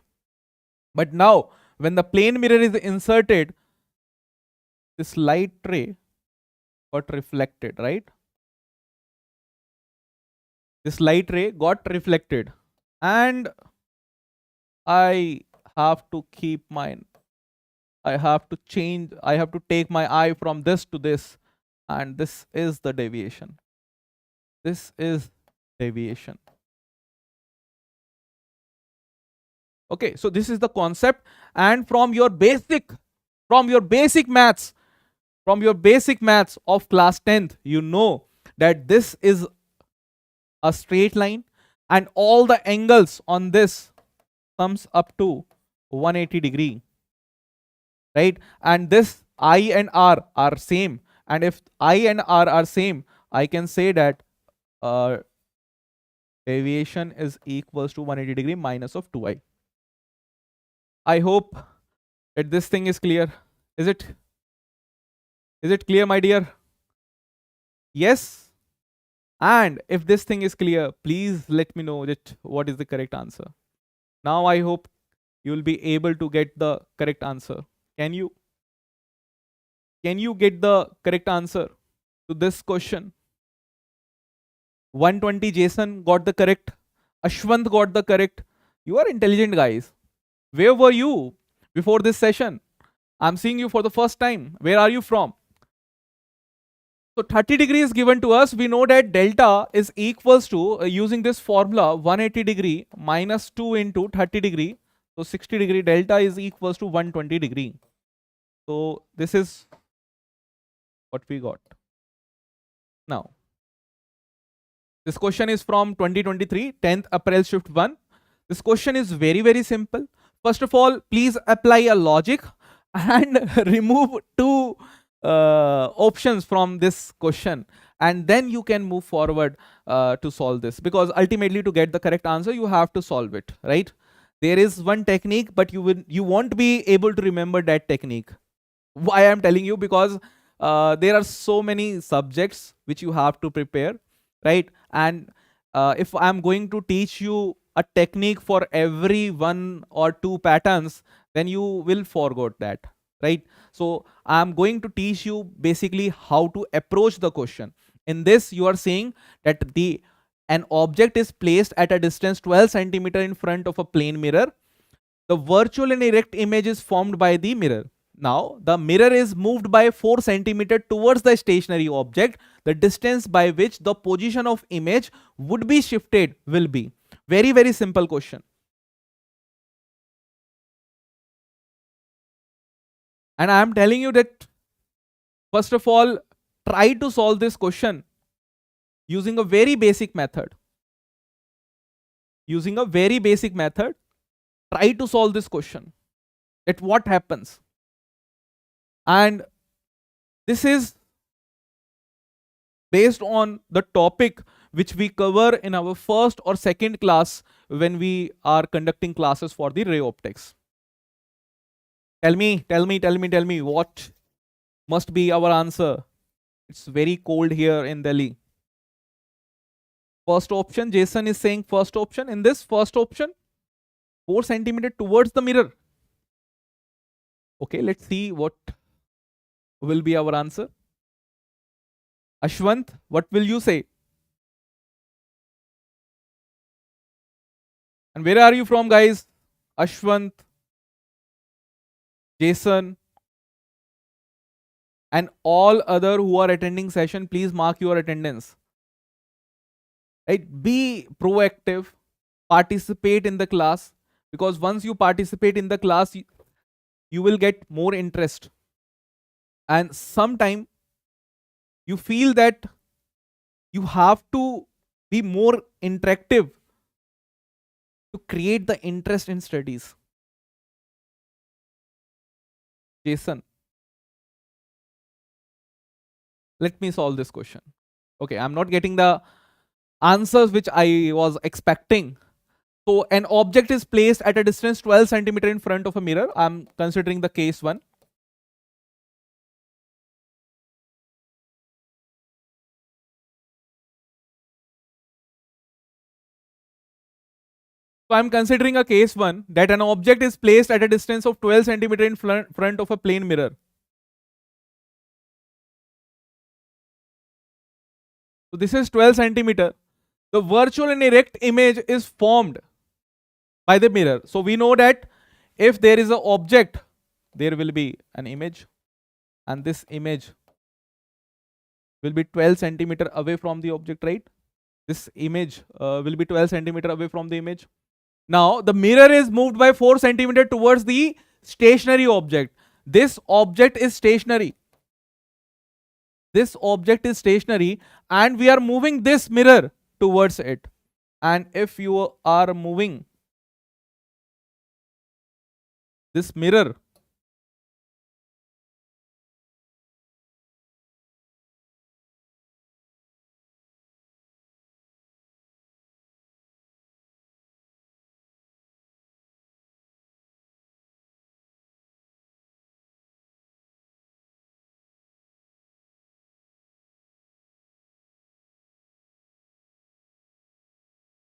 But now, when the plane mirror is inserted, this light ray got reflected, right? This light ray got reflected, and I have to keep mine. I have to change, I have to take my eye from this to this, and this is the deviation. This is deviation. Okay, so this is the concept, and from your basic maths, of class 10th, you know that this is a straight line, and all the angles on this comes up to 180 degree, right? And this I and R are same, and if I and R are same, I can say that deviation is equals to 180 degree minus of 2i. I hope that this thing is clear. Is it clear, my dear? Yes. And if this thing is clear, please let me know that what is the correct answer. Now I hope you will be able to get the correct answer. Can you get the correct answer to this question? 120 Jason got the correct. Ashwant got the correct. You are intelligent guys. Where were you before this session? I'm seeing you for the first time. Where are you from? So 30 degrees given to us. We know that delta is equals to, using this formula, 180 degree minus 2 into 30 degree. So 60 degree delta is equals to 120 degree. So this is what we got. Now, this question is from 2023, 10th April shift 1. This question is very, very simple. First of all, please apply a logic and remove two options from this question, and then you can move forward to solve this, because ultimately to get the correct answer you have to solve it, right? There is one technique, but you won't be able to remember that technique. Why I'm telling you? Because there are so many subjects which you have to prepare, right? And if I'm going to teach you a technique for every 1 or 2 patterns, then you will forget that, right? So I'm going to teach you basically how to approach the question. In this, you are saying that an object is placed at a distance 12 centimeter in front of a plane mirror. The virtual and erect image is formed by the mirror. Now the mirror is moved by 4 centimeter towards the stationary object. The distance by which the position of image would be shifted will be. Very, very simple question. And I am telling you that, first of all, try to solve this question using a very basic method. Using a very basic method, try to solve this question. That what happens? And this is based on the topic which we cover in our first or second class when we are conducting classes for the ray optics. Tell me, what must be our answer? It's very cold here in Delhi. First option, Jason is saying first option. In this first option, 4 centimeter towards the mirror. Okay, let's see what will be our answer. Ashwant, what will you say? And where are you from, guys? Ashwant, Jason, and all other who are attending session, please mark your attendance. Right? Be proactive, participate in the class, because once you participate in the class, you will get more interest. And sometime you feel that you have to be more interactive to create the interest in studies. Jason, let me solve this question. Okay, I'm not getting the answers which I was expecting. So an object is placed at a distance 12 centimeter in front of a mirror. I'm considering the case 1. So I'm considering a case 1 that an object is placed at a distance of 12 centimeter in front of a plane mirror. So this is 12 centimeter. The virtual and erect image is formed by the mirror. So we know that if there is an object, there will be an image, and this image will be 12 centimeter away from the object, right? This image will be 12 centimeter away from the image. Now the mirror is moved by 4 centimeter towards the stationary object. This object is stationary. This object is stationary, and we are moving this mirror towards it. And if you are moving this mirror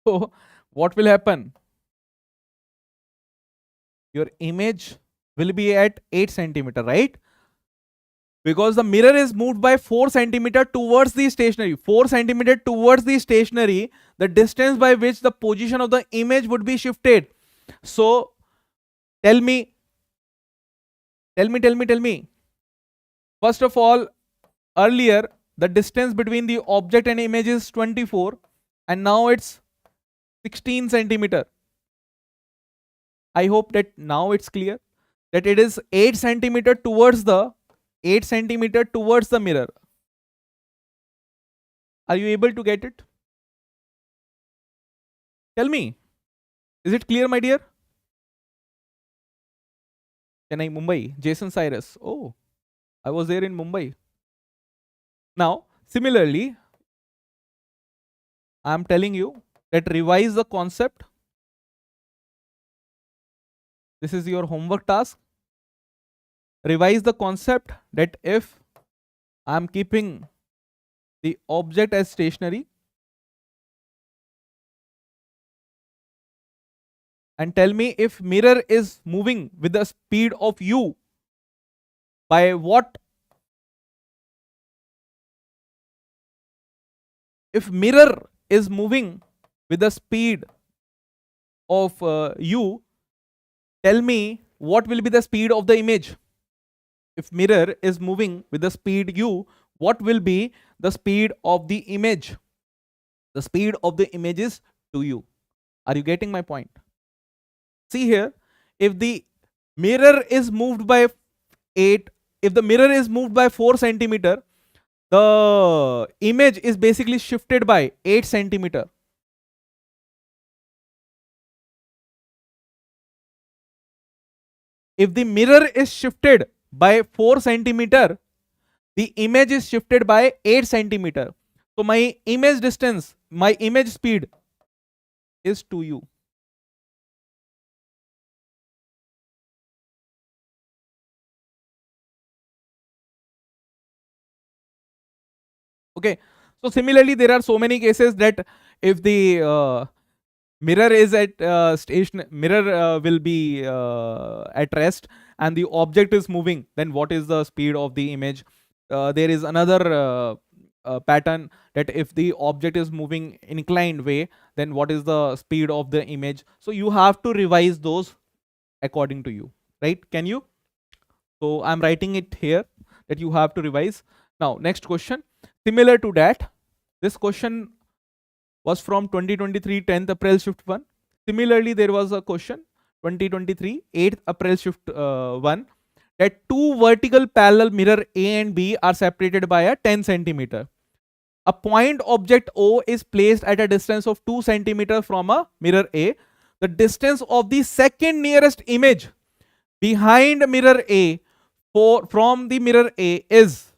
so what will happen? Your image will be at 8 centimeter, right? Because the mirror is moved by 4 centimeter towards the stationary. 4 centimeter towards the stationary, the distance by which the position of the image would be shifted. So tell me. First of all, earlier the distance between the object and image is 24, and now it's 16 centimeter. I hope that now it's clear that it is 8 centimeter towards the mirror. Are you able to get it? Tell me. Is it clear, my dear? Chennai, Mumbai, Jason Cyrus. Oh, I was there in Mumbai. Now, similarly, I am telling you that revise the concept. This is your homework task. Revise the concept that if I am keeping the object as stationary, and tell me if mirror is moving with the speed of u, by what? If mirror is moving with the speed of u, tell me what will be the speed of the image. If mirror is moving with the speed u, what will be the speed of the image? The speed of the image is 2u. Are you getting my point? See here, if the mirror is moved by 8, if the mirror is moved by 4 centimeter, the image is basically shifted by 8 centimeter. If the mirror is shifted by 4 centimeter, the image is shifted by 8 centimeter. So my image distance, my image speed is 2u. Okay. So similarly, there are so many cases that if the mirror is at mirror will be at rest and the object is moving, then what is the speed of the image? There is another pattern that if the object is moving inclined way, then what is the speed of the image? So you have to revise those according to you, right? Can you? So I'm writing it here that you have to revise. Now, next question. Similar to that, this question was from 2023 10th April shift 1. Similarly, there was a question 2023 8th April shift 1 that two vertical parallel mirror A and B are separated by a 10 centimeter. A point object O is placed at a distance of 2 centimeter from a mirror A. The distance of the second nearest image behind mirror A from the mirror A is,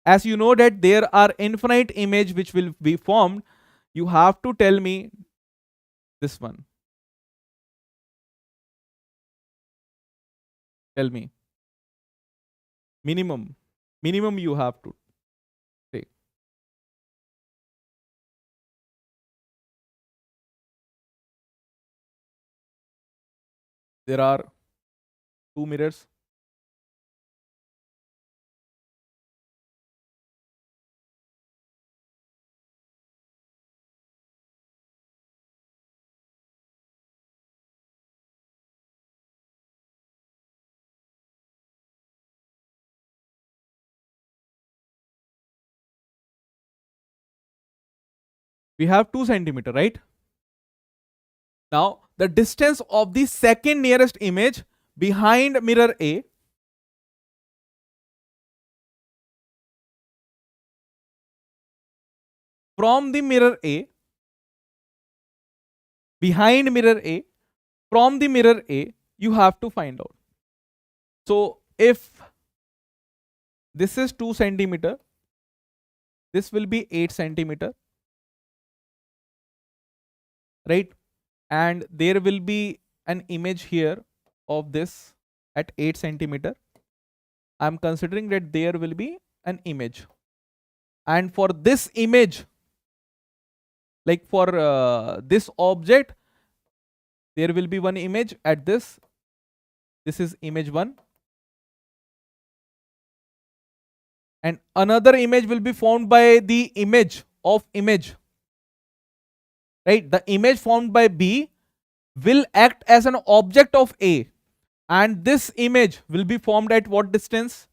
as you know that there are infinite image which will be formed, you have to tell me this one. Tell me. Minimum. Minimum you have to take. There are two mirrors. We have 2 centimeter, right? Now, the distance of the second nearest image behind mirror A from the mirror A, behind mirror A, from the mirror A, you have to find out. So, if this is 2 centimeter, this will be 8 centimeter, right? And there will be an image here of this at 8 centimeter. I'm considering that there will be an image, and for this image, like for this object, there will be one image at this. This is image 1, and another image will be formed by the image of image, right? The image formed by B will act as an object of A, and this image will be formed at what distance?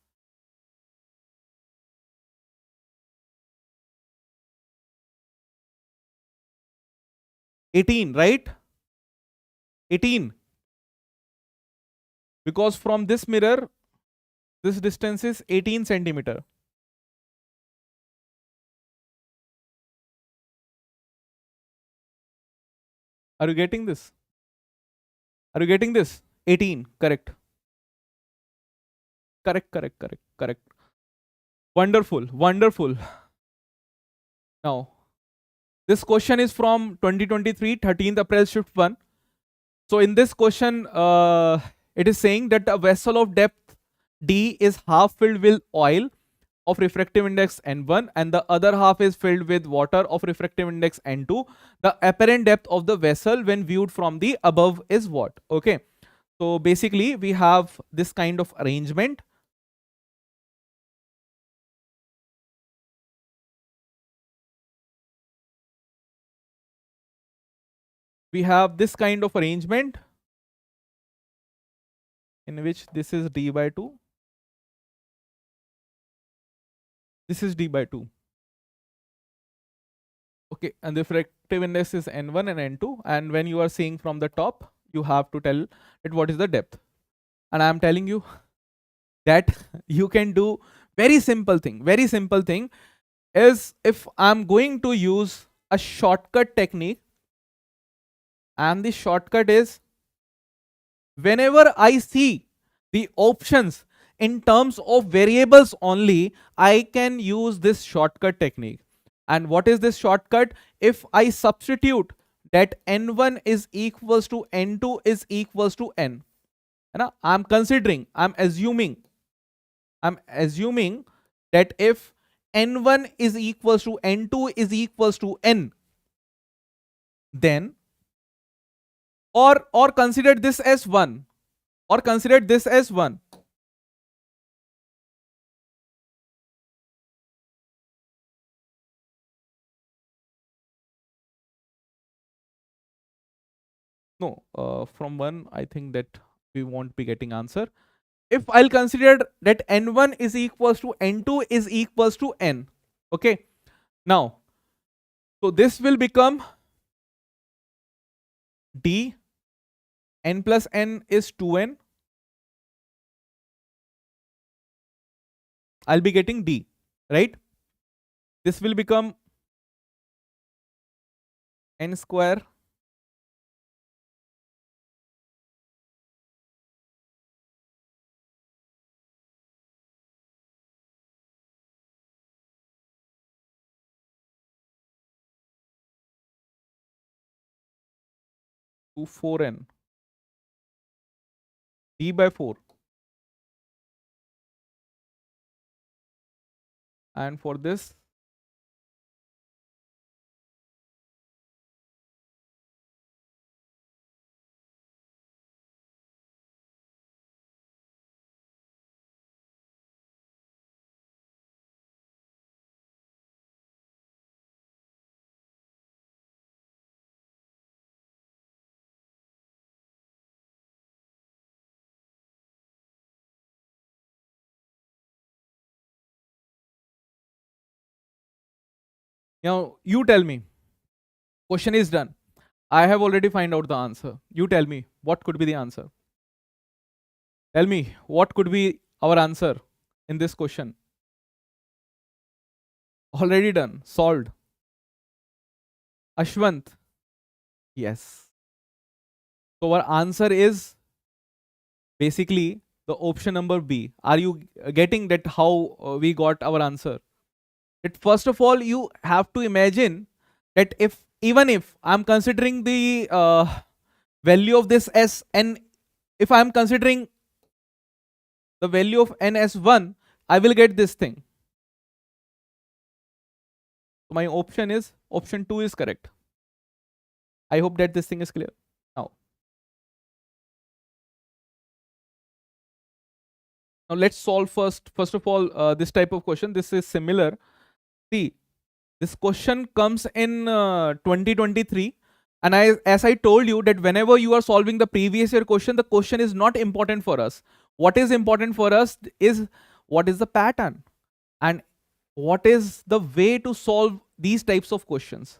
18, right? 18, because from this mirror this distance is 18 centimeter. Are you getting this? Are you getting this? 18, correct. Correct. Wonderful, wonderful. Now, this question is from 2023 13th April shift 1. So in this question, it is saying that a vessel of depth D is half filled with oil of refractive index N1 and the other half is filled with water of refractive index N2. The apparent depth of the vessel when viewed from the above is what? Okay. So basically we have this kind of arrangement. We have this kind of arrangement in which this is D by 2. This is D by 2. Okay, and the refractive index is N1 and N2, and when you are seeing from the top, you have to tell it what is the depth. And I am telling you that you can do very simple thing is, if I'm going to use a shortcut technique, and the shortcut is, whenever I see the options in terms of variables only, I can use this shortcut technique. And what is this shortcut? If I substitute that n1 is equals to n2 is equals to n, I'm assuming that if n1 is equals to n2 is equals to n, then or consider this as 1, or consider this as 1. No, from 1, I think that we won't be getting answer. If I'll consider that n1 is equals to n2 is equals to n. Okay. Now, so this will become d, n plus n is 2n. I'll be getting d, right? This will become n square 2 4n d by 4. And for this, now you tell me, question is done. I have already find out the answer. You tell me what could be the answer. Tell me what could be our answer in this question. Already done, solved. Ashwant, yes. So our answer is basically the option number B. Are you getting that how we got our answer? That first of all, you have to imagine that if even if I'm considering the value of this as n, if I'm considering the value of n as 1, I will get this thing. So my option is option 2 is correct. I hope that this thing is clear. Now let's solve first of all this type of question. This is similar. See, this question comes in 2023, and as I told you that whenever you are solving the previous year question, the question is not important for us. What is important for us is what is the pattern and what is the way to solve these types of questions,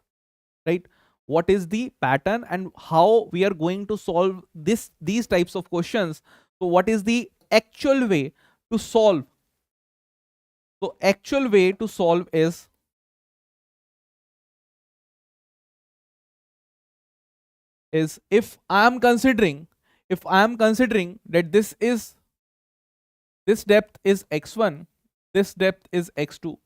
right? What is the pattern and how we are going to solve these types of questions. So what is the actual way to solve? So actual way to solve is if I am considering that this depth is x1, this depth is x2,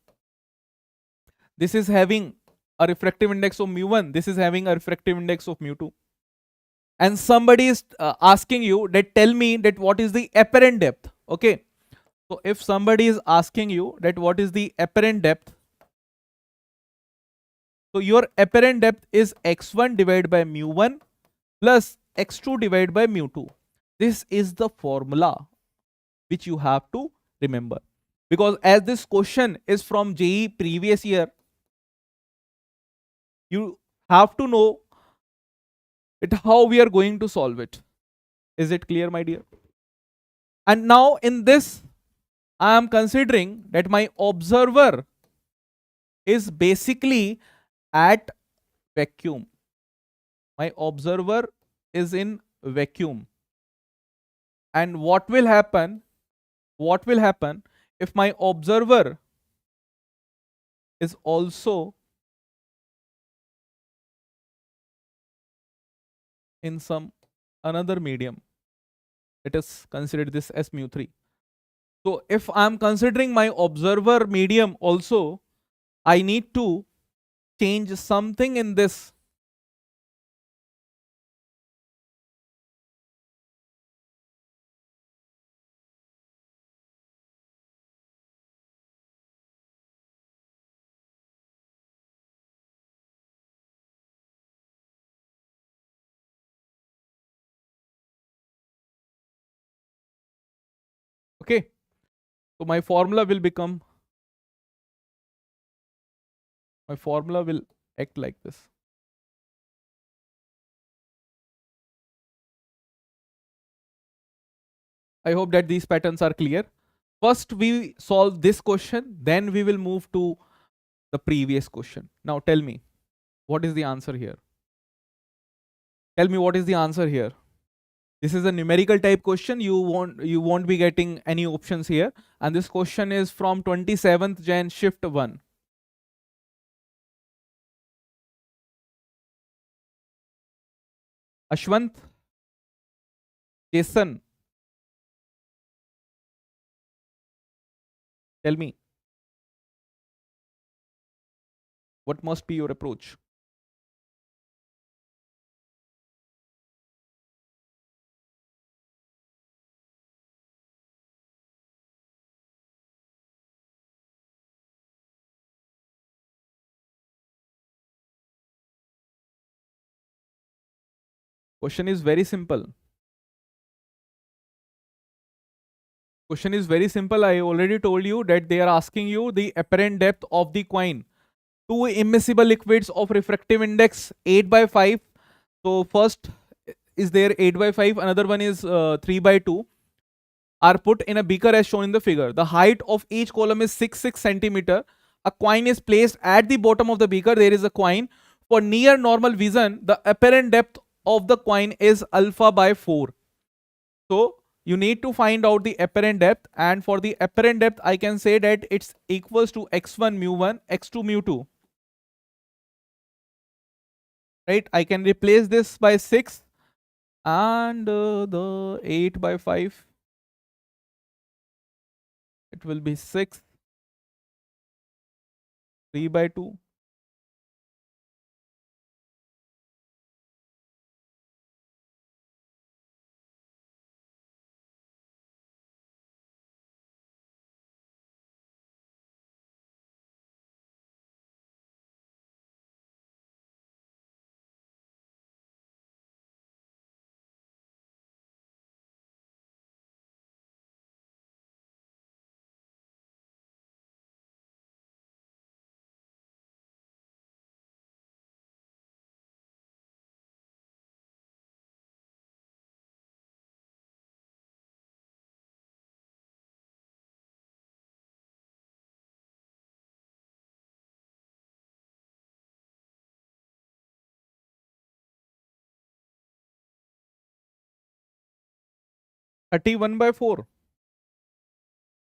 this is having a refractive index of mu1, this is having a refractive index of mu2, and somebody is asking you that tell me that what is the apparent depth. Okay, so if somebody is asking you that what is the apparent depth, so your apparent depth is x1 divided by mu1 plus x2 divided by mu2. This is the formula which you have to remember, because as this question is from JEE previous year, you have to know it how we are going to solve it. Is it clear, my dear? And now in this, I am considering that my observer is basically at vacuum. My observer is in vacuum. And what will happen? What will happen if my observer is also in some another medium? Let us consider this as mu3. So if I am considering my observer medium also, I need to change something in this. Okay, so my formula will act like this. I hope that these patterns are clear. First, we solve this question, then we will move to the previous question. Now tell me, what is the answer here? Tell me what is the answer here. This is a numerical type question. You won't be getting any options here. And this question is from 27th Jan shift 1. Ashwant, Jason, tell me, what must be your approach? Question is very simple. Question is very simple. I already told you that they are asking you the apparent depth of the coin. Two immiscible liquids of refractive index 8 by 5. So first is there 8 by 5, another one is 3 by 2, are put in a beaker as shown in the figure. The height of each column is 6 centimeter. A coin is placed at the bottom of the beaker. There is a coin. For near normal vision, the apparent depth of the coin is alpha by 4. So you need to find out the apparent depth, and for the apparent depth I can say that it's equals to x1 mu1 x2 mu2, right? I can replace this by 6 and the 8 by 5, it will be 6, 3 by 2, 31 by 4,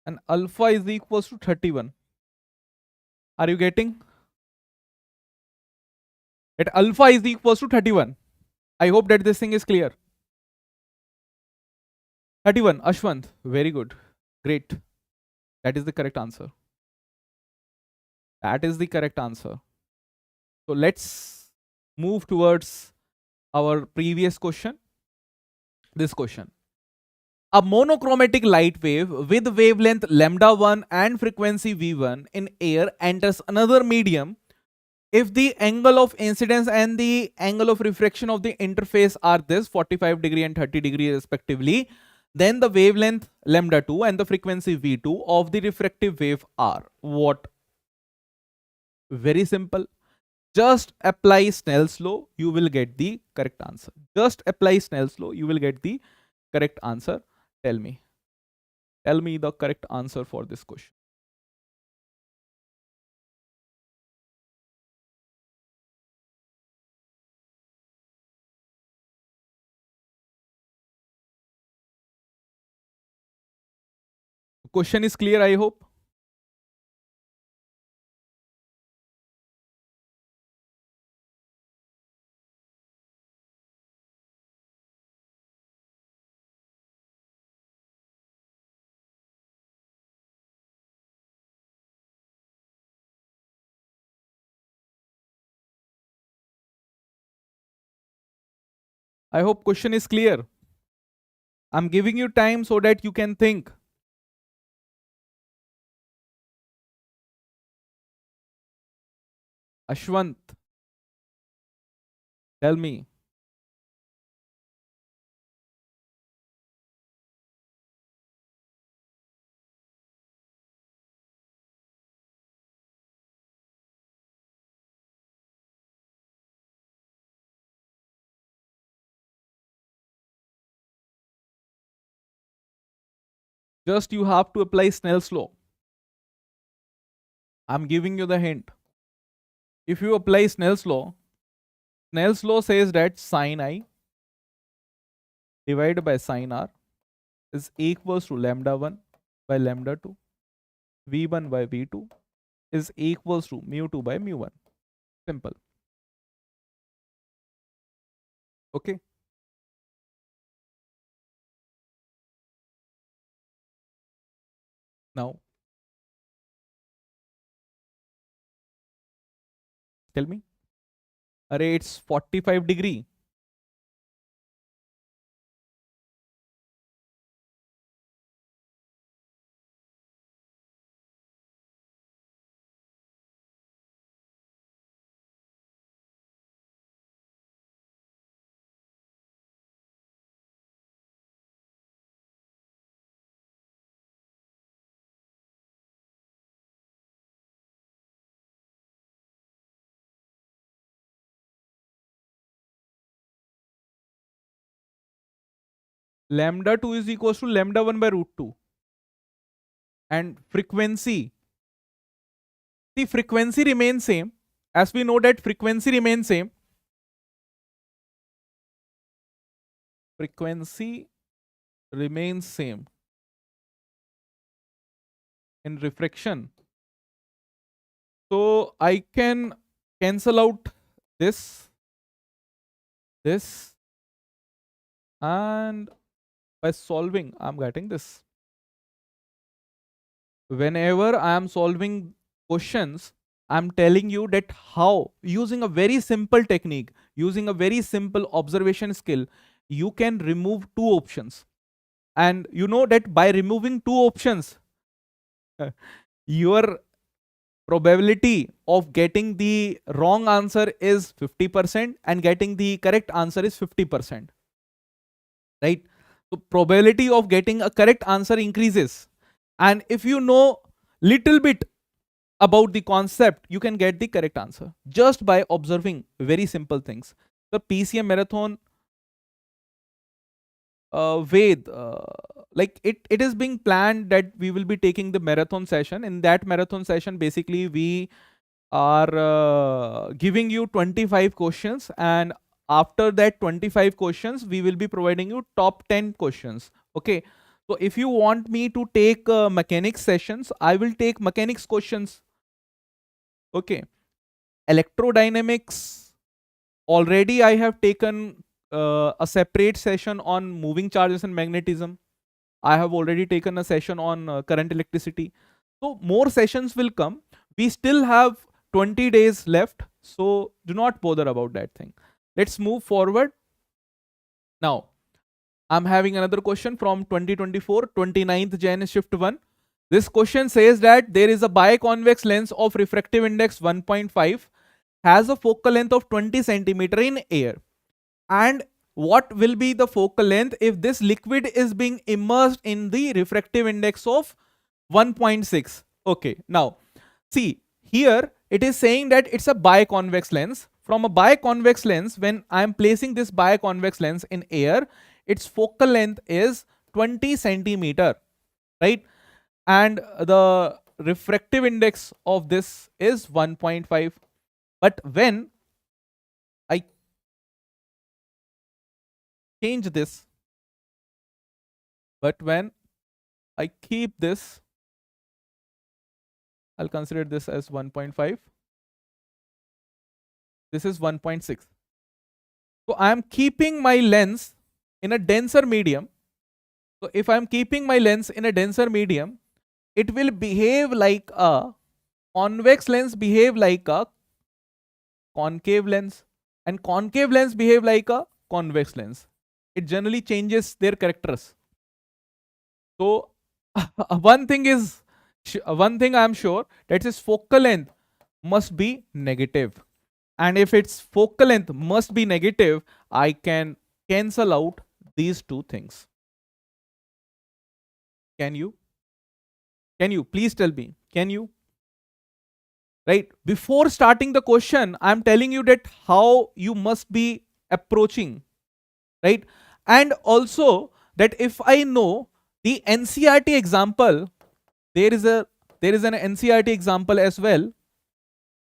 and alpha is equals to 31. Are you getting? That alpha is equals to 31. I hope that this thing is clear. 31, Ashwant, very good. Great. That is the correct answer. That is the correct answer. So let's move towards our previous question. This question. A monochromatic light wave with wavelength lambda 1 and frequency v1 in air enters another medium. If the angle of incidence and the angle of refraction of the interface are this 45° and 30° respectively, then the wavelength lambda 2 and the frequency v2 of the refractive wave are what? Very simple. Just apply Snell's law, you will get the correct answer. Just apply Snell's law, you will get the correct answer. Tell me. Tell me the correct answer for this question. Question is clear, I hope. I hope question is clear. I'm giving you time so that you can think. Ashwant, tell me. Just you have to apply Snell's law. I'm giving you the hint. If you apply Snell's law says that sin I divided by sin r is equals to lambda 1 by lambda 2, v1 by v2 is equals to mu 2 by mu 1. Simple. Okay. Now, tell me. Array, it's 45 degree. Lambda 2 is equals to lambda 1 by root 2. And frequency. The frequency remains same. As we know that frequency remains same. Frequency remains same in refraction. So I can cancel out this, and by solving, I'm getting this. Whenever I am solving questions, I'm telling you that how, using a very simple technique, using a very simple observation skill, you can remove two options. And you know that by removing two options, your probability of getting the wrong answer is 50% and getting the correct answer is 50%. Right? So probability of getting a correct answer increases. And if you know little bit about the concept, you can get the correct answer just by observing very simple things. The PCM marathon Ved, like it is being planned that we will be taking the marathon session. In that marathon session, basically we are giving you 25 questions, and after that 25 questions, we will be providing you top 10 questions. Okay. So if you want me to take mechanics sessions, I will take mechanics questions. Okay. Electrodynamics, already I have taken a separate session on moving charges and magnetism. I have already taken a session on current electricity. So more sessions will come. We still have 20 days left. So do not bother about that thing. Let's move forward. Now, I'm having another question from 2024, 29th Jan shift 1. This question says that there is a biconvex lens of refractive index 1.5 has a focal length of 20 centimeter in air. And what will be the focal length if this liquid is being immersed in the refractive index of 1.6? Okay, now see here it is saying that it's a biconvex lens. From a biconvex lens, when I am placing this biconvex lens in air, its focal length is 20 centimeter, right? And the refractive index of this is 1.5. But when I change this, but when I keep this, I'll consider this as 1.5. This is 1.6. So I am keeping my lens in a denser medium. So if I am keeping my lens in a denser medium, it will behave like a convex lens, behave like a concave lens, and concave lens behave like a convex lens. It generally changes their characters. So one thing I'm sure, that is focal length must be negative. And if its focal length must be negative, I can cancel out these two things. Can you? Can you? Please tell me. Can you? Right? Before starting the question, I'm telling you that how you must be approaching. Right? And also that if I know The NCRT example, there is an NCRT example as well.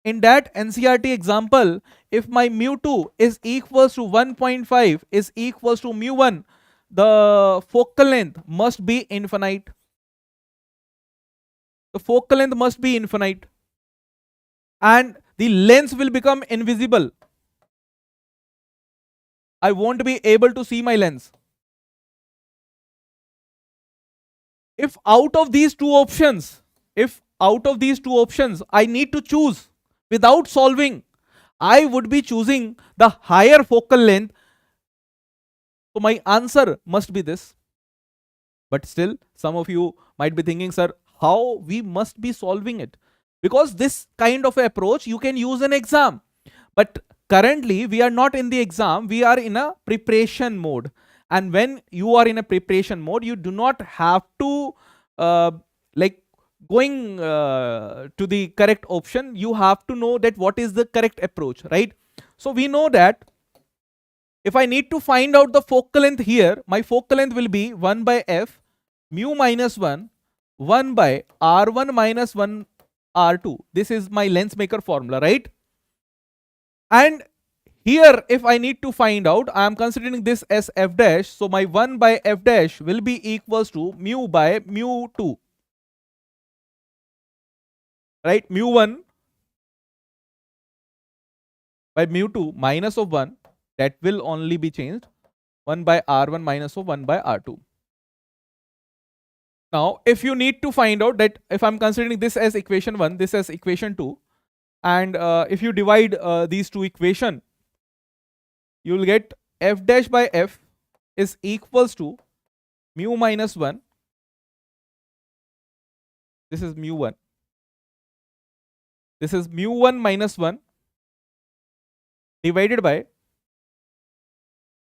In that NCRT example, if my mu2 is equals to 1.5 is equals to mu1, the focal length must be infinite. The focal length must be infinite. And the lens will become invisible. I won't be able to see my lens. If out of these two options, I need to choose without solving, I would be choosing the higher focal length. So my answer must be this. But still, some of you might be thinking, sir, how we must be solving it? Because this kind of approach you can use in exam. But currently we are not in the exam, we are in a preparation mode. And when you are in a preparation mode, you do not have to like going to the correct option. You have to know that what is the correct approach, right? So we know that if I need to find out the focal length here, my focal length will be 1 by f mu minus 1, 1 by r1 minus 1 r2. This is my lens maker formula, right? And here, if I need to find out, I am considering this as f dash. So my 1 by f dash will be equals to mu by mu2, right? Mu1 by mu2 minus of 1, that will only be changed, 1 by r1 minus of 1 by r2. Now, if you need to find out that, if I'm considering this as equation 1, this as equation 2, and if you divide these two equations, you will get f dash by f is equals to mu minus 1. This is mu1. This is mu1 minus 1 divided by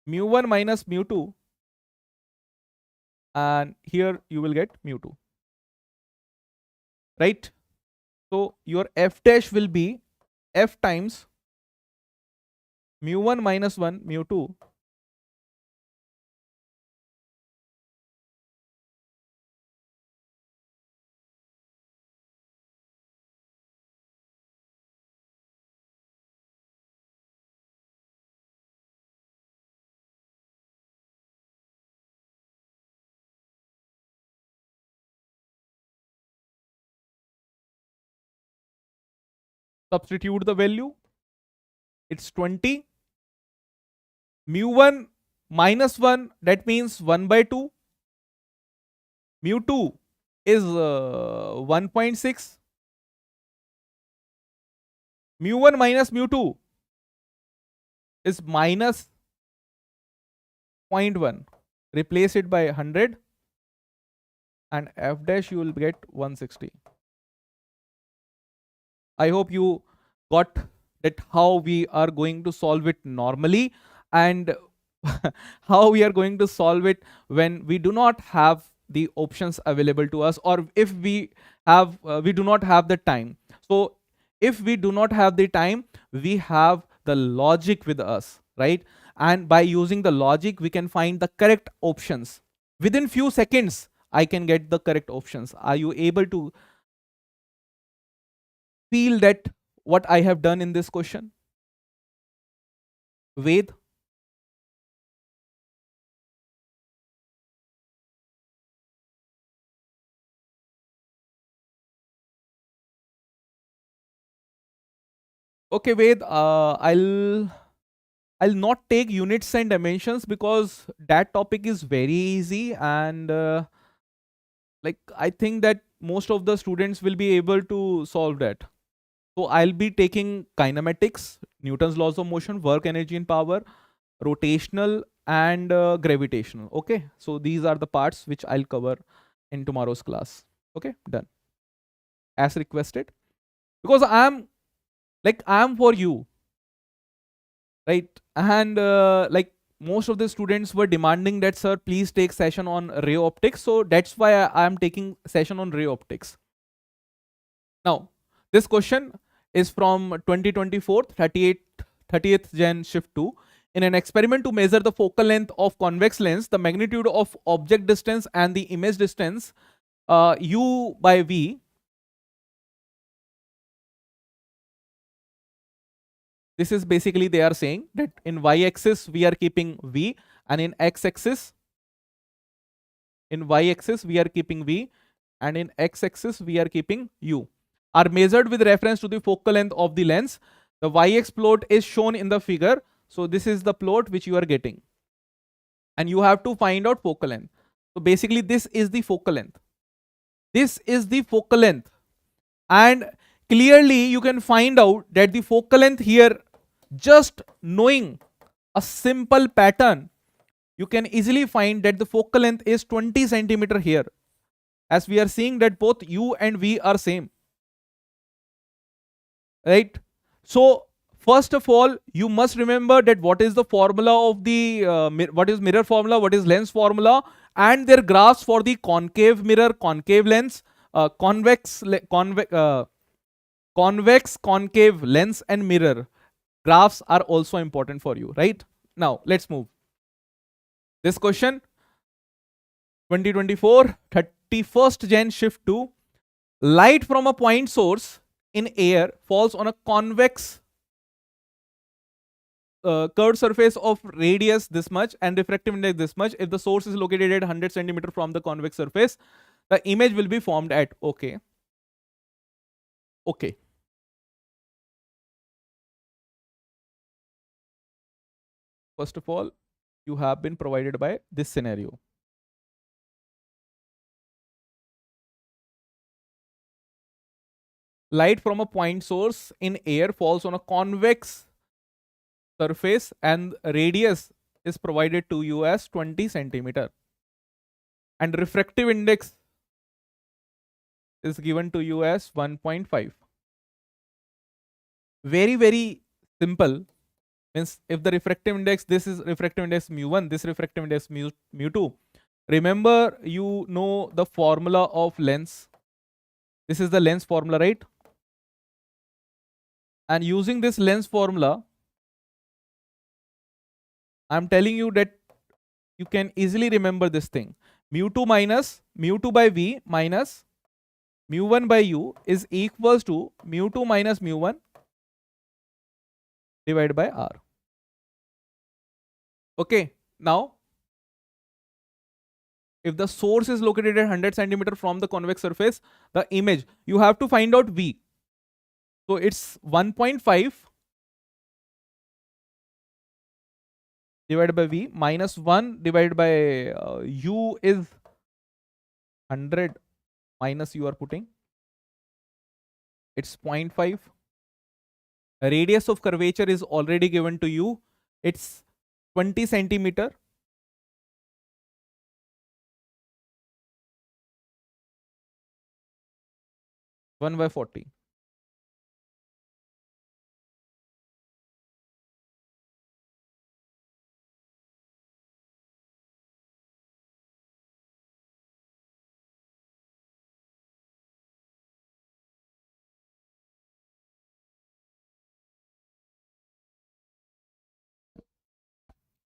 mu1 minus mu2, and here you will get mu2, right? So your f dash will be f times mu1 minus 1 mu2 substitute the value, it's 20. Mu1 minus 1, that means 1 by 2. Mu2 is 1.6. Mu1 minus mu2 is minus 0.1. Replace it by 100, and f dash you will get 160. I hope you got that how we are going to solve it normally, and how we are going to solve it when we do not have the options available to us, or if we have we do not have the time. So if we do not have the time, we have the logic with us, right? And by using the logic, we can find the correct options. Within few seconds, I can get the correct options. Are you able to feel that what I have done in this question? Ved? Okay, Ved, I'll not take units and dimensions because that topic is very easy, and like I think that most of the students will be able to solve that. So I'll be taking kinematics, Newton's laws of motion, work, energy and power, rotational and gravitational. Okay, so these are the parts which I'll cover in tomorrow's class. Okay, done. As requested, because I'm for you, right? And like most of the students were demanding that, sir, please take session on ray optics. So that's why I am taking session on ray optics. Now, this question is from 2024, 30th Jan shift 2. In an experiment to measure the focal length of convex lens, the magnitude of object distance and the image distance u by v. This is basically they are saying that in y-axis we are keeping v, and in x-axis, we are keeping v, and in x-axis we are keeping u, are measured with reference to the focal length of the lens. The y-x plot is shown in the figure. So this is the plot which you are getting, and you have to find out focal length. So basically this is the focal length. This is the focal length, and clearly you can find out that the focal length here, just knowing a simple pattern, you can easily find that the focal length is 20 centimeter here, as we are seeing that both u and v are same, right? So first of all, you must remember that what is the formula of the what is mirror formula, what is lens formula, and their graphs for the concave mirror, concave lens, convex, concave lens and mirror graphs are also important for you, right? Now let's move. This question 2024 31st Jan shift 2. Light from a point source in air falls on a convex curved surface of radius this much and refractive index this much. If the source is located at 100 centimeter from the convex surface, the image will be formed at okay. First of all, you have been provided by this scenario. Light from a point source in air falls on a convex surface and radius is provided to you as 20 centimeter, and refractive index is given to you as 1.5. Very simple. Means if the refractive index, this is refractive index mu1, this refractive index mu2. Remember, you know the formula of lens. This is the lens formula, right? And using this lens formula, I'm telling you that you can easily remember this thing. Mu2 minus mu2 by v minus mu1 by u is equals to mu2 minus mu1 divided by r. Okay, now if the source is located at 100 centimeter from the convex surface, the image, you have to find out v. So it's 1.5 divided by v minus 1 divided by u is 100 minus you are putting, it's 0.5. Radius of curvature is already given to you, it's 20 centimeter. One by 40.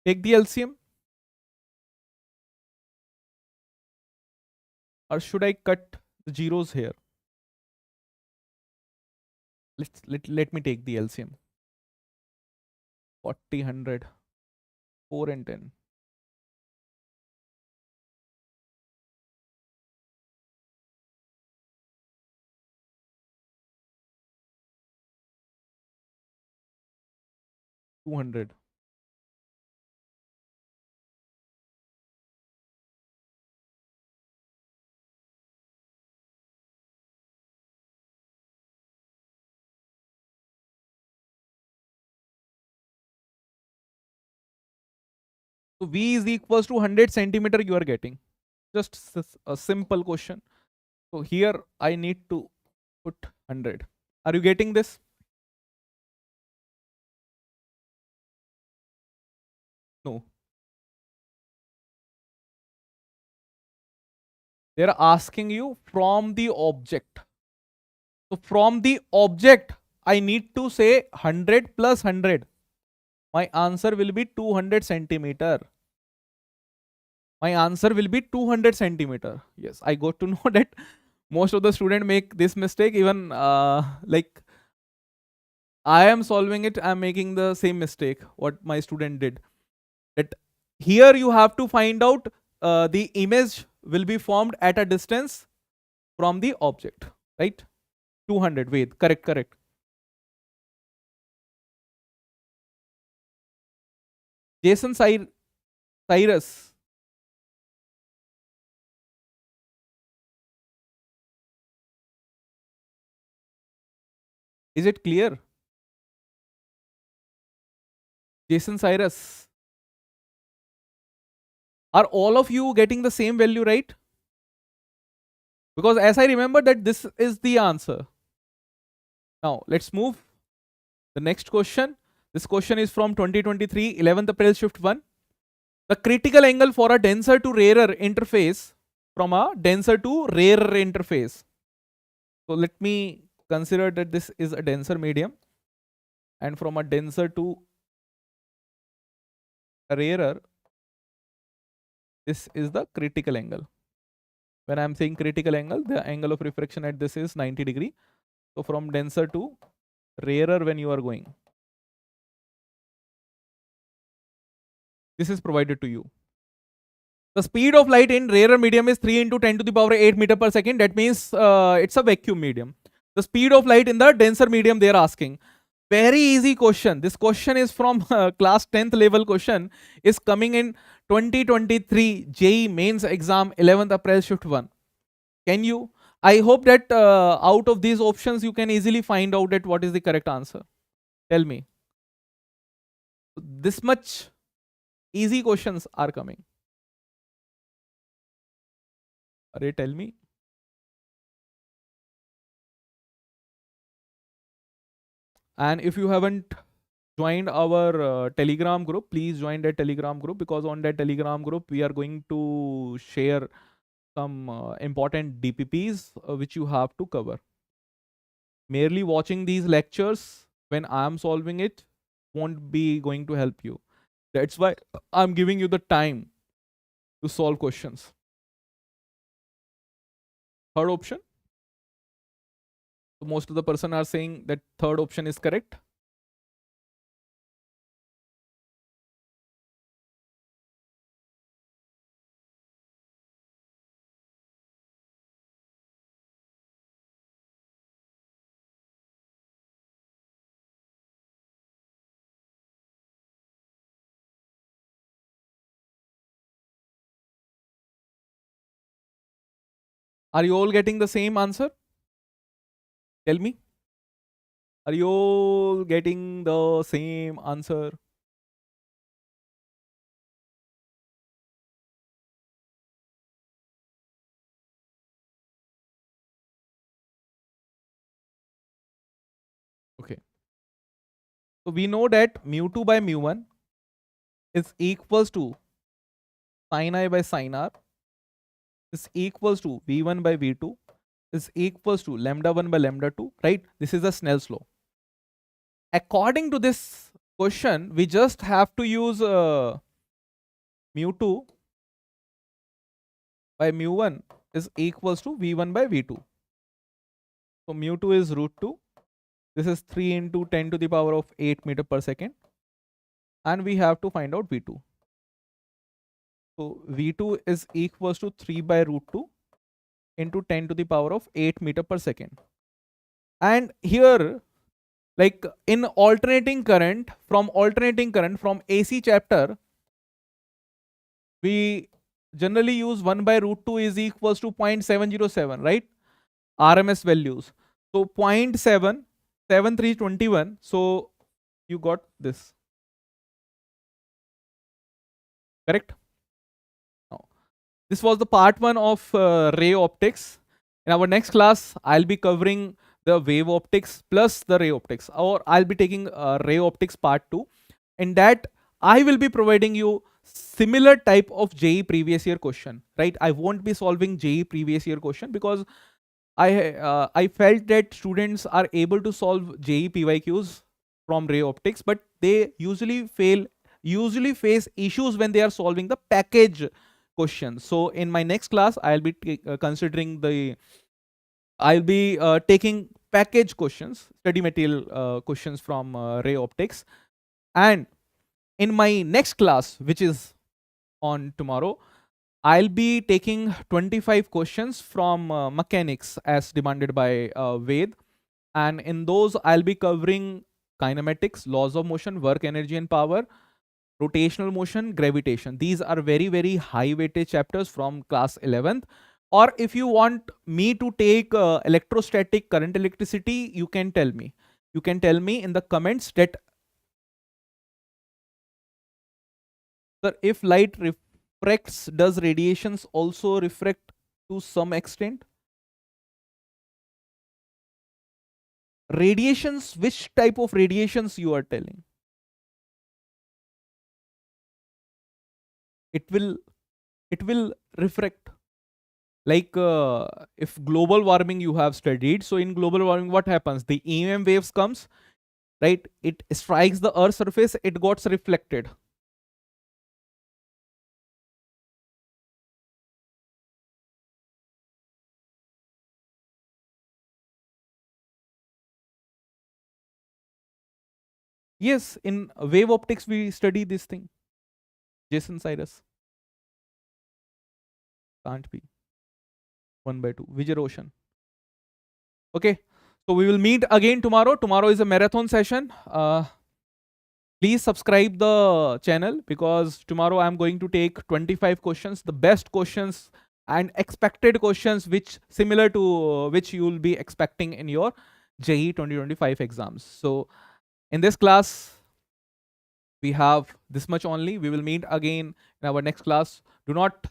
Take the LCM. Or should I cut the zeros here? Let me take the LCM. 40, 100, 4 and 10. $200. So V is equals to 100 centimeter you are getting. Just a simple question. So here I need to put 100. Are you getting this? No. They are asking you from the object. So from the object, I need to say 100 plus 100. My answer will be 200 centimeter. My answer will be 200 centimeter. Yes, I got to know that most of the students make this mistake. Even like I am solving it, I'm making the same mistake what my student did. That here you have to find out the image will be formed at a distance from the object, right? 200. Wait, correct, correct. Jason Cyrus, is it clear? Jason Cyrus, are all of you getting the same value, right? Because as I remember that this is the answer. Now let's move the next question. This question is from 2023 11th April shift 1. The critical angle for a denser to rarer interface from a denser to rarer interface. So let me consider that this is a denser medium, and from a denser to a rarer, this is the critical angle. When I'm saying critical angle, the angle of refraction at this is 90 degree. So from denser to rarer when you are going, this is provided to you. The speed of light in rarer medium is 3 into 10 to the power 8 meter per second. That means it's a vacuum medium. The speed of light in the denser medium they are asking. Very easy question. This question is from class 10th level question, is coming in 2023 JEE Mains exam 11th April shift 1. Can you? I hope that out of these options you can easily find out that what is the correct answer. Tell me. This much easy questions are coming. Array, tell me. And if you haven't joined our Telegram group, please join that Telegram group, because on that Telegram group we are going to share some important DPPs which you have to cover. Merely watching these lectures when I am solving it won't be going to help you. That's why I'm giving you the time to solve questions. Third option. So most of the person are saying that third option is correct. Are you all getting the same answer? Tell me. Are you all getting the same answer? Okay. So we know that mu2 by mu1 is equals to sin I by sin r is equals to v1 by v2 is equals to lambda 1 by lambda 2, right? This is the Snell's law. According to this question, we just have to use mu2 by mu1 is equals to v1 by v2. So mu2 is root 2. This is 3 into 10 to the power of 8 meter per second. And we have to find out v2. So v2 is equals to 3 by root 2 into 10 to the power of 8 meter per second. And here, like in alternating current from AC chapter, we generally use 1 by root 2 is equals to 0.707, right? RMS values. So 0.77321. So you got this. Correct? Now, this was the part 1 of ray optics. In our next class, I'll be covering the wave optics plus the ray optics, or I'll be taking ray optics part 2. In that, I will be providing you similar type of JEE previous year question, right? I won't be solving JEE previous year question because I felt that students are able to solve JEE PYQs from Ray Optics, but they usually face issues when they are solving the package questions. So in my next class, I'll be taking package questions, study material questions from Ray Optics. And in my next class, which is on tomorrow, I'll be taking 25 questions from mechanics as demanded by Ved. And in those, I'll be covering kinematics, laws of motion, work, energy, and power, rotational motion, gravitation. These are very, very high weightage chapters from class 11th. Or if you want me to take electrostatic, current, electricity, you can tell me. You can tell me in the comments that if light refracts, does radiations also refract to some extent? Radiations, which type of radiations you are telling? It will refract. Like if global warming you have studied, so in global warming what happens? The EM waves comes, right? It strikes the earth surface, it got reflected. Yes, in wave optics we study this thing. Jason Cyrus. Can't be. 1/2. Vijay Roshan. Okay. So we will meet again tomorrow. Tomorrow is a marathon session. Please subscribe the channel because tomorrow I'm going to take 25 questions, the best questions and expected questions which similar to which you will be expecting in your JEE 2025 exams. So in this class, we have this much only. We will meet again in our next class. Do not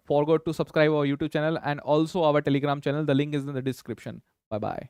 forget to subscribe our YouTube channel and also our Telegram channel. The link is in the description. Bye-bye.